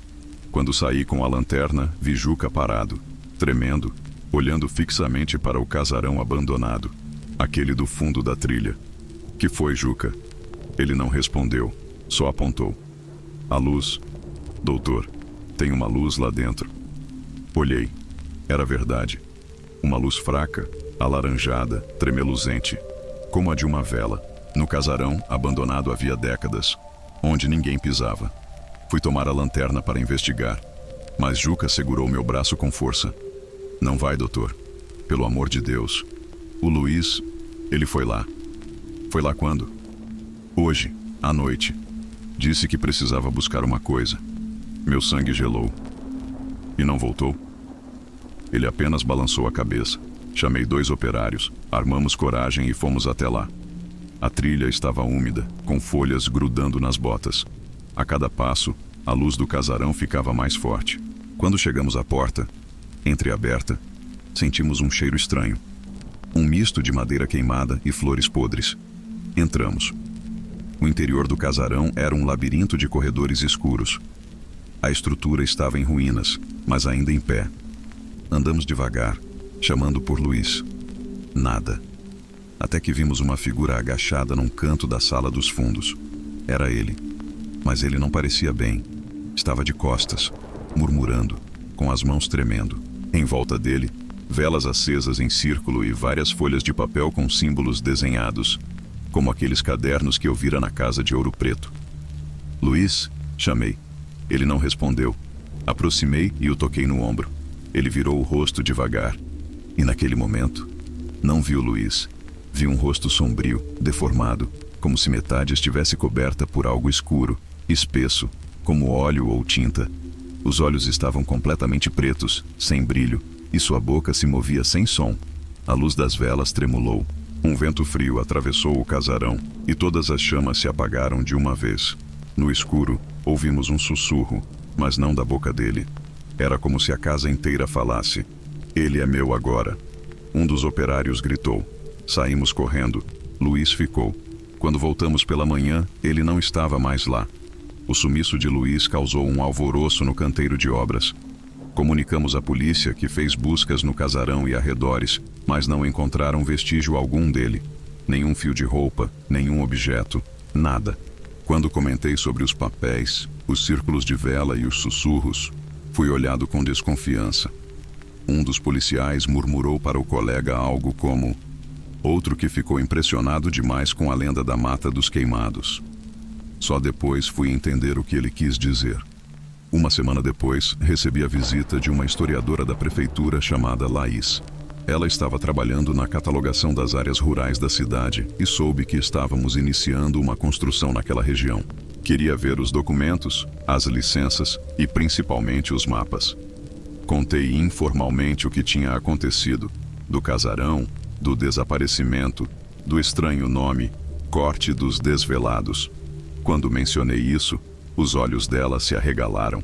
Quando saí com a lanterna, vi Juca parado, tremendo, olhando fixamente para o casarão abandonado, aquele do fundo da trilha. "Que foi, Juca?" Ele não respondeu. Só apontou. "A luz. Doutor, tem uma luz lá dentro." Olhei. Era verdade. Uma luz fraca, alaranjada, tremeluzente, como a de uma vela, no casarão abandonado havia décadas, onde ninguém pisava. Fui tomar a lanterna para investigar, mas Juca segurou meu braço com força. "Não vai, doutor. Pelo amor de Deus. O Luiz, ele foi lá." "Foi lá quando?" "Hoje, à noite. Disse que precisava buscar uma coisa." Meu sangue gelou. "E não voltou?" Ele apenas balançou a cabeça. Chamei 2 operários, armamos coragem e fomos até lá. A trilha estava úmida, com folhas grudando nas botas. A cada passo, a luz do casarão ficava mais forte. Quando chegamos à porta, entreaberta, sentimos um cheiro estranho. Um misto de madeira queimada e flores podres. Entramos. O interior do casarão era um labirinto de corredores escuros. A estrutura estava em ruínas, mas ainda em pé. Andamos devagar, chamando por Luiz. Nada. Até que vimos uma figura agachada num canto da sala dos fundos. Era ele. Mas ele não parecia bem. Estava de costas, murmurando, com as mãos tremendo. Em volta dele, velas acesas em círculo e várias folhas de papel com símbolos desenhados, como aqueles cadernos que eu vira na casa de Ouro Preto. "Luiz?" chamei. Ele não respondeu. Aproximei e o toquei no ombro. Ele virou o rosto devagar. E naquele momento, não vi o Luiz. Vi um rosto sombrio, deformado, como se metade estivesse coberta por algo escuro, espesso, como óleo ou tinta. Os olhos estavam completamente pretos, sem brilho, e sua boca se movia sem som. A luz das velas tremulou. Um vento frio atravessou o casarão e todas as chamas se apagaram de uma vez. No escuro, ouvimos um sussurro, mas não da boca dele. Era como se a casa inteira falasse: "Ele é meu agora." Um dos operários gritou. Saímos correndo. Luiz ficou. Quando voltamos pela manhã, ele não estava mais lá. O sumiço de Luiz causou um alvoroço no canteiro de obras. Comunicamos à polícia, que fez buscas no casarão e arredores, mas não encontraram vestígio algum dele. Nenhum fio de roupa, nenhum objeto, nada. Quando comentei sobre os papéis, os círculos de vela e os sussurros, fui olhado com desconfiança. Um dos policiais murmurou para o colega algo como: "Outro que ficou impressionado demais com a lenda da Mata dos Queimados." Só depois fui entender o que ele quis dizer. Uma semana depois, recebi a visita de uma historiadora da prefeitura chamada Laís. Ela estava trabalhando na catalogação das áreas rurais da cidade e soube que estávamos iniciando uma construção naquela região. Queria ver os documentos, as licenças e principalmente os mapas. Contei informalmente o que tinha acontecido, do casarão, do desaparecimento, do estranho nome, Corte dos Desvelados. Quando mencionei isso, os olhos dela se arregalaram.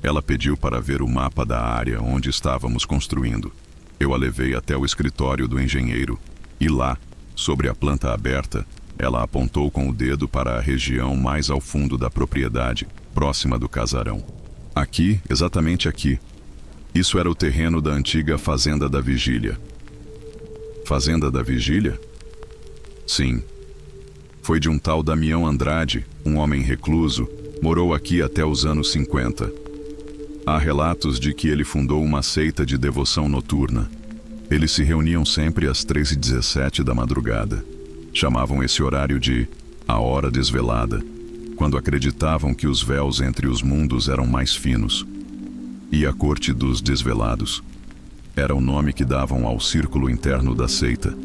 Ela pediu para ver o mapa da área onde estávamos construindo. Eu a levei até o escritório do engenheiro e lá, sobre a planta aberta, ela apontou com o dedo para a região mais ao fundo da propriedade, próxima do casarão. Aqui, exatamente aqui. Isso era o terreno da antiga Fazenda da Vigília. Fazenda da Vigília? Sim. Foi de um tal Damião Andrade, um homem recluso, morou aqui até os anos 50. Há relatos de que ele fundou uma seita de devoção noturna. Eles se reuniam sempre às 3h17 da madrugada. Chamavam esse horário de a hora desvelada, quando acreditavam que os véus entre os mundos eram mais finos. E a Corte dos Desvelados era o nome que davam ao círculo interno da seita,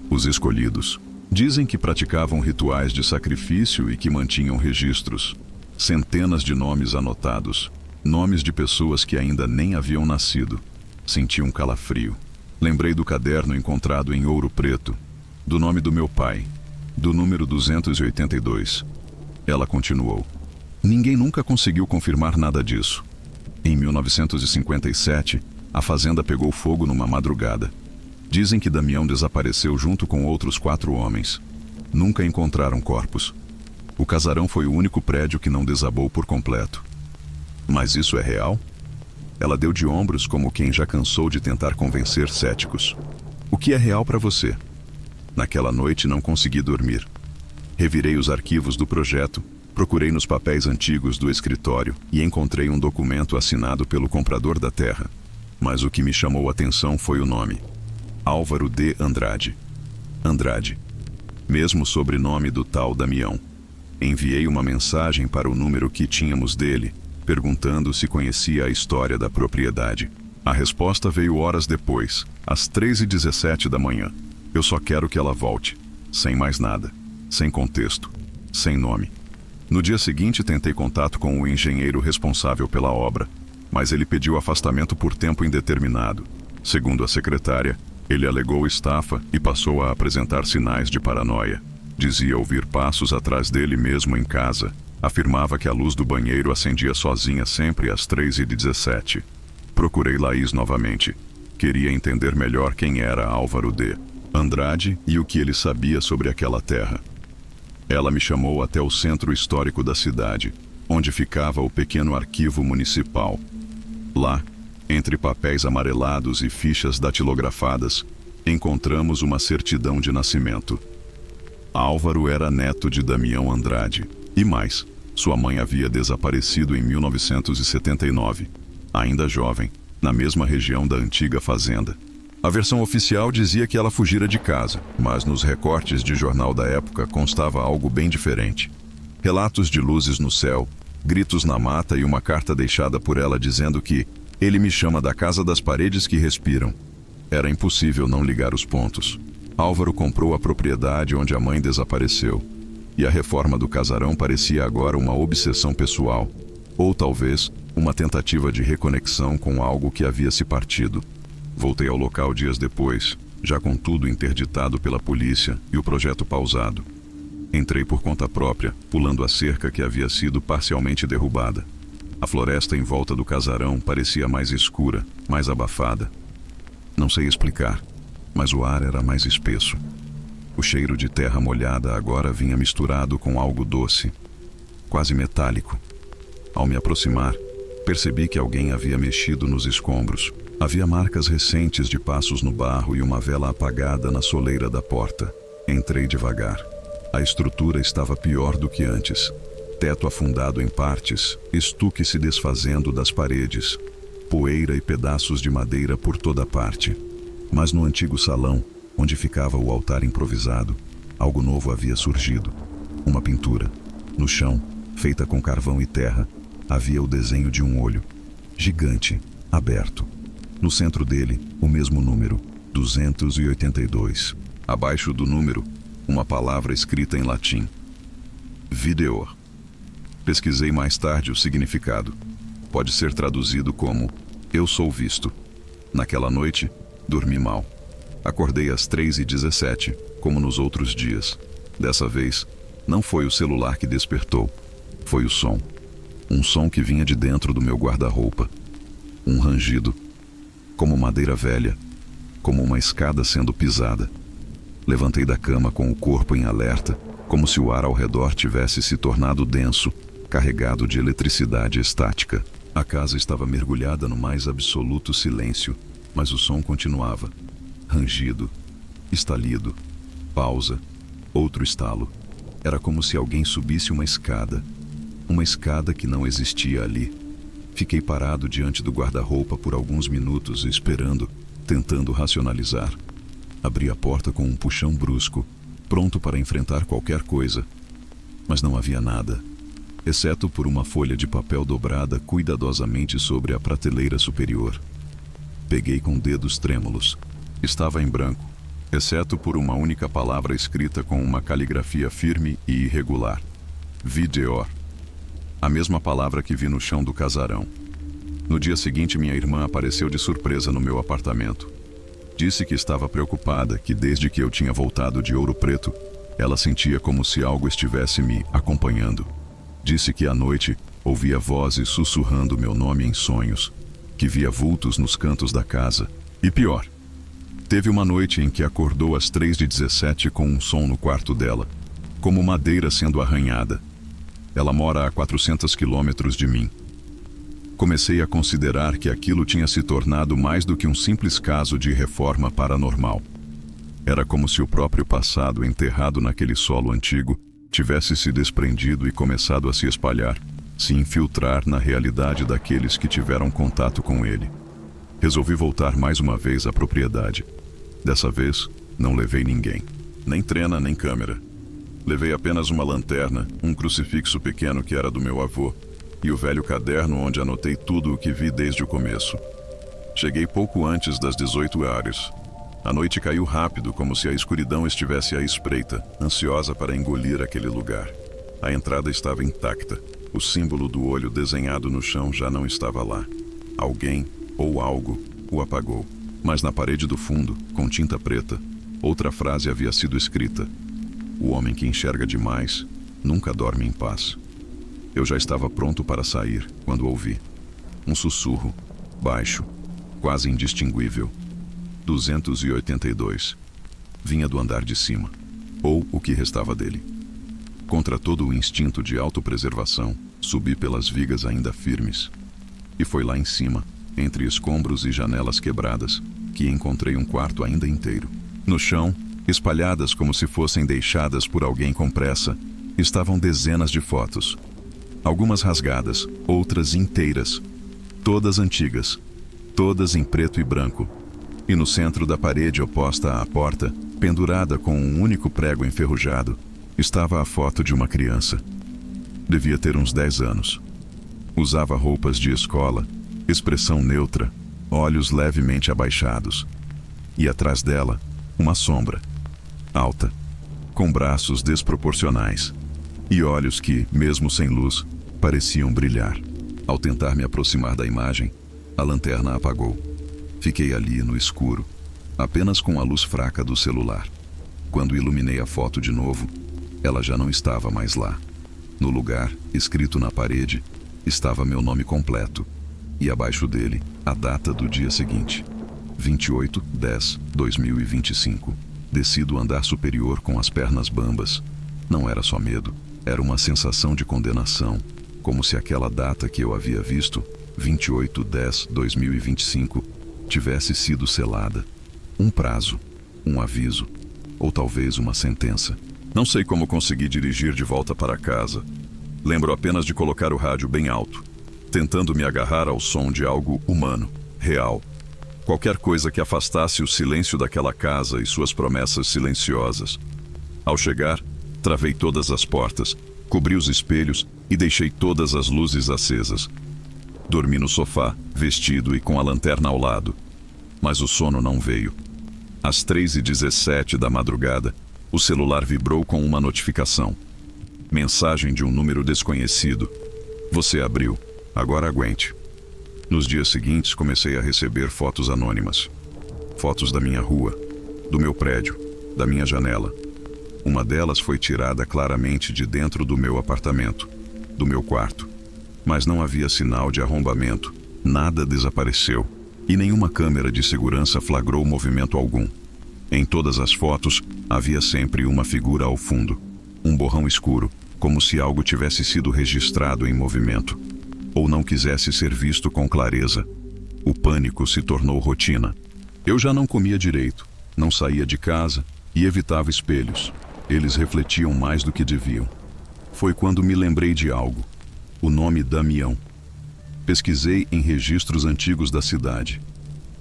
os escolhidos. Dizem que praticavam rituais de sacrifício e que mantinham registros. Centenas de nomes anotados. Nomes de pessoas que ainda nem haviam nascido. Senti um calafrio. Lembrei do caderno encontrado em Ouro Preto, do nome do meu pai, do número 282. Ela continuou. Ninguém nunca conseguiu confirmar nada disso. Em 1957, a fazenda pegou fogo numa madrugada. Dizem que Damião desapareceu junto com outros 4 homens. Nunca encontraram corpos. O casarão foi o único prédio que não desabou por completo. Mas isso é real? Ela deu de ombros como quem já cansou de tentar convencer céticos. O que é real para você? Naquela noite não consegui dormir. Revirei os arquivos do projeto, procurei nos papéis antigos do escritório e encontrei um documento assinado pelo comprador da terra. Mas o que me chamou a atenção foi o nome. Álvaro D. Andrade. Andrade. Mesmo sobrenome do tal Damião. Enviei uma mensagem para o número que tínhamos dele, perguntando se conhecia a história da propriedade. A resposta veio horas depois, às 3h17 da manhã. Eu só quero que ela volte. Sem mais nada. Sem contexto. Sem nome. No dia seguinte tentei contato com o engenheiro responsável pela obra, mas ele pediu afastamento por tempo indeterminado. Segundo a secretária, ele alegou estafa e passou a apresentar sinais de paranoia. Dizia ouvir passos atrás dele mesmo em casa. Afirmava que a luz do banheiro acendia sozinha sempre às 3h17. Procurei Laís novamente. Queria entender melhor quem era Álvaro D. Andrade e o que ele sabia sobre aquela terra. Ela me chamou até o centro histórico da cidade, onde ficava o pequeno arquivo municipal. Lá, entre papéis amarelados e fichas datilografadas, encontramos uma certidão de nascimento. Álvaro era neto de Damião Andrade. E mais, sua mãe havia desaparecido em 1979, ainda jovem, na mesma região da antiga fazenda. A versão oficial dizia que ela fugira de casa, mas nos recortes de jornal da época constava algo bem diferente. Relatos de luzes no céu, gritos na mata e uma carta deixada por ela dizendo que ele me chama da casa das paredes que respiram. Era impossível não ligar os pontos. Álvaro comprou a propriedade onde a mãe desapareceu. E a reforma do casarão parecia agora uma obsessão pessoal, ou talvez uma tentativa de reconexão com algo que havia se partido. Voltei ao local dias depois, já com tudo interditado pela polícia e o projeto pausado. Entrei por conta própria, pulando a cerca que havia sido parcialmente derrubada. A floresta em volta do casarão parecia mais escura, mais abafada. Não sei explicar, mas o ar era mais espesso. O cheiro de terra molhada agora vinha misturado com algo doce, quase metálico. Ao me aproximar, percebi que alguém havia mexido nos escombros. Havia marcas recentes de passos no barro e uma vela apagada na soleira da porta. Entrei devagar. A estrutura estava pior do que antes. Teto afundado em partes, estuque se desfazendo das paredes, poeira e pedaços de madeira por toda parte. Mas no antigo salão, onde ficava o altar improvisado, algo novo havia surgido. Uma pintura. No chão, feita com carvão e terra, havia o desenho de um olho, gigante, aberto. No centro dele, o mesmo número, 282. Abaixo do número, uma palavra escrita em latim. Videor. Pesquisei mais tarde o significado. Pode ser traduzido como "eu sou visto". Naquela noite, dormi mal. Acordei às 3h17, como nos outros dias. Dessa vez, não foi o celular que despertou. Foi o som. Um som que vinha de dentro do meu guarda-roupa. Um rangido. Como madeira velha. Como uma escada sendo pisada. Levantei da cama com o corpo em alerta, como se o ar ao redor tivesse se tornado denso, carregado de eletricidade estática. A casa estava mergulhada no mais absoluto silêncio, mas o som continuava. Rangido, estalido, pausa, outro estalo. Era como se alguém subisse uma escada que não existia ali. Fiquei parado diante do guarda-roupa por alguns minutos, esperando, tentando racionalizar. Abri a porta com um puxão brusco, pronto para enfrentar qualquer coisa. Mas não havia nada, exceto por uma folha de papel dobrada cuidadosamente sobre a prateleira superior. Peguei com dedos trêmulos. Estava em branco, exceto por uma única palavra escrita com uma caligrafia firme e irregular. Videor. A mesma palavra que vi no chão do casarão. No dia seguinte, minha irmã apareceu de surpresa no meu apartamento. Disse que estava preocupada, que desde que eu tinha voltado de Ouro Preto, ela sentia como se algo estivesse me acompanhando. Disse que à noite ouvia vozes sussurrando meu nome em sonhos, que via vultos nos cantos da casa. E pior, teve uma noite em que acordou às 3h17 com um som no quarto dela, como madeira sendo arranhada. Ela mora a 400 quilômetros de mim. Comecei a considerar que aquilo tinha se tornado mais do que um simples caso de reforma paranormal. Era como se o próprio passado enterrado naquele solo antigo tivesse se desprendido e começado a se espalhar, se infiltrar na realidade daqueles que tiveram contato com ele. Resolvi voltar mais uma vez à propriedade. Dessa vez, não levei ninguém. Nem trena, nem câmera. Levei apenas uma lanterna, um crucifixo pequeno que era do meu avô, e o velho caderno onde anotei tudo o que vi desde o começo. Cheguei pouco antes das 18h. A noite caiu rápido, como se a escuridão estivesse à espreita, ansiosa para engolir aquele lugar. A entrada estava intacta. O símbolo do olho desenhado no chão já não estava lá. Alguém, ou algo, o apagou. Mas na parede do fundo, com tinta preta, outra frase havia sido escrita: "O homem que enxerga demais nunca dorme em paz." Eu já estava pronto para sair quando ouvi um sussurro, baixo, quase indistinguível. 282. Vinha do andar de cima, ou o que restava dele. Contra todo o instinto de autopreservação, subi pelas vigas ainda firmes. E foi lá em cima, entre escombros e janelas quebradas, que encontrei um quarto ainda inteiro. No chão, espalhadas como se fossem deixadas por alguém com pressa, estavam dezenas de fotos. Algumas rasgadas, outras inteiras, todas antigas, todas em preto e branco. E no centro da parede oposta à porta, pendurada com um único prego enferrujado, estava a foto de uma criança. Devia ter uns 10 anos. Usava roupas de escola, expressão neutra, olhos levemente abaixados. E atrás dela, uma sombra, alta, com braços desproporcionais. E olhos que, mesmo sem luz, pareciam brilhar. Ao tentar me aproximar da imagem, a lanterna apagou. Fiquei ali no escuro, apenas com a luz fraca do celular. Quando iluminei a foto de novo, ela já não estava mais lá. No lugar, escrito na parede, estava meu nome completo. E abaixo dele, a data do dia seguinte. 28/10/2025. Desci do andar superior com as pernas bambas. Não era só medo. Era uma sensação de condenação, como se aquela data que eu havia visto, 28/10/2025, tivesse sido selada. Um prazo, um aviso, ou talvez uma sentença. Não sei como consegui dirigir de volta para casa. Lembro apenas de colocar o rádio bem alto, tentando me agarrar ao som de algo humano, real. Qualquer coisa que afastasse o silêncio daquela casa e suas promessas silenciosas. Ao chegar, travei todas as portas, Cobri os espelhos e deixei todas as luzes acesas. Dormi no sofá, vestido e com a lanterna ao lado. Mas o sono não veio. Às 3h17 da madrugada, o celular vibrou com uma notificação. Mensagem de um número desconhecido. Você abriu. Agora aguente. Nos dias seguintes, comecei a receber fotos anônimas. Fotos da minha rua, do meu prédio, da minha janela. Uma delas foi tirada claramente de dentro do meu apartamento, do meu quarto. Mas não havia sinal de arrombamento, nada desapareceu e nenhuma câmera de segurança flagrou movimento algum. Em todas as fotos, havia sempre uma figura ao fundo, um borrão escuro, como se algo tivesse sido registrado em movimento, ou não quisesse ser visto com clareza. O pânico se tornou rotina. Eu já não comia direito, não saía de casa e evitava espelhos. Eles refletiam mais do que deviam. Foi quando me lembrei de algo. O nome Damião. Pesquisei em registros antigos da cidade,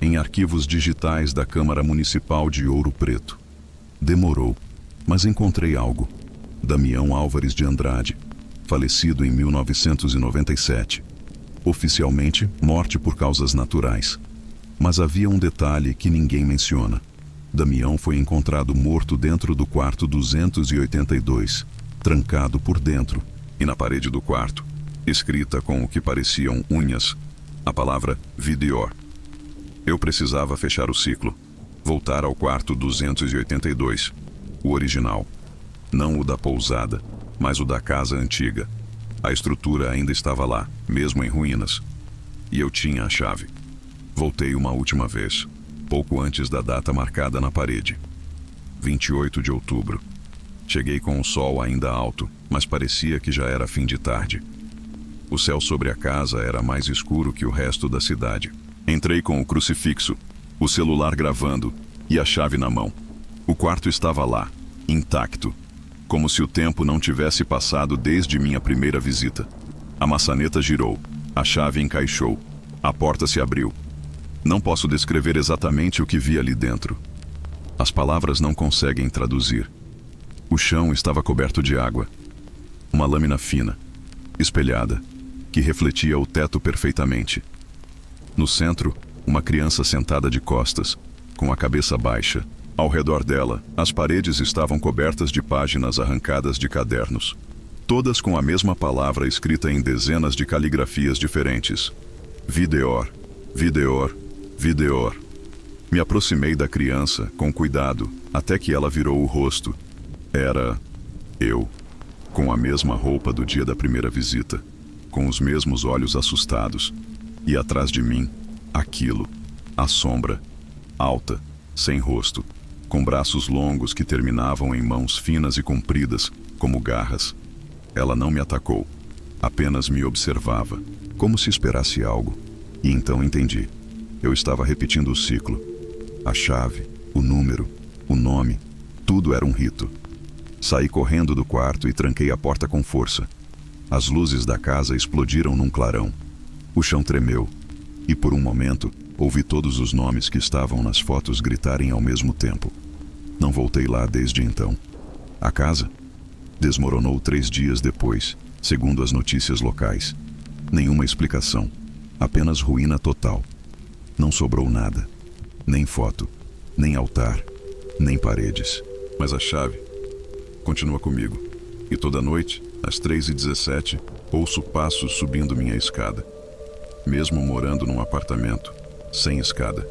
em arquivos digitais da Câmara Municipal de Ouro Preto. Demorou, mas encontrei algo. Damião Álvares de Andrade, falecido em 1997. Oficialmente, morte por causas naturais. Mas havia um detalhe que ninguém menciona. Damião foi encontrado morto dentro do quarto 282, trancado por dentro, e na parede do quarto, escrita com o que pareciam unhas, a palavra Videor. Eu precisava fechar o ciclo, voltar ao quarto 282, o original. Não o da pousada, mas o da casa antiga. A estrutura ainda estava lá, mesmo em ruínas. E eu tinha a chave. Voltei uma última vez, pouco antes da data marcada na parede. 28 de outubro. Cheguei com o sol ainda alto, mas parecia que já era fim de tarde. O céu sobre a casa era mais escuro que o resto da cidade. Entrei com o crucifixo, o celular gravando e a chave na mão. O quarto estava lá, intacto, como se o tempo não tivesse passado desde minha primeira visita. A maçaneta girou, a chave encaixou, a porta se abriu. Não posso descrever exatamente o que vi ali dentro. As palavras não conseguem traduzir. O chão estava coberto de água. Uma lâmina fina, espelhada, que refletia o teto perfeitamente. No centro, uma criança sentada de costas, com a cabeça baixa. Ao redor dela, as paredes estavam cobertas de páginas arrancadas de cadernos, todas com a mesma palavra escrita em dezenas de caligrafias diferentes. Videor, Videor, Videor. Me aproximei da criança, com cuidado, até que ela virou o rosto. Era eu, com a mesma roupa do dia da primeira visita, com os mesmos olhos assustados. E atrás de mim, aquilo, a sombra, alta, sem rosto, com braços longos que terminavam em mãos finas e compridas, como garras. Ela não me atacou, apenas me observava, como se esperasse algo. E então entendi. Eu estava repetindo o ciclo. A chave, o número, o nome, tudo era um rito. Saí correndo do quarto e tranquei a porta com força. As luzes da casa explodiram num clarão. O chão tremeu, e por um momento, ouvi todos os nomes que estavam nas fotos gritarem ao mesmo tempo. Não voltei lá desde então. A casa desmoronou 3 dias depois, segundo as notícias locais. Nenhuma explicação, apenas ruína total. Não sobrou nada, nem foto, nem altar, nem paredes. Mas a chave continua comigo. E toda noite, às 3h17, ouço passos subindo minha escada. Mesmo morando num apartamento, sem escada.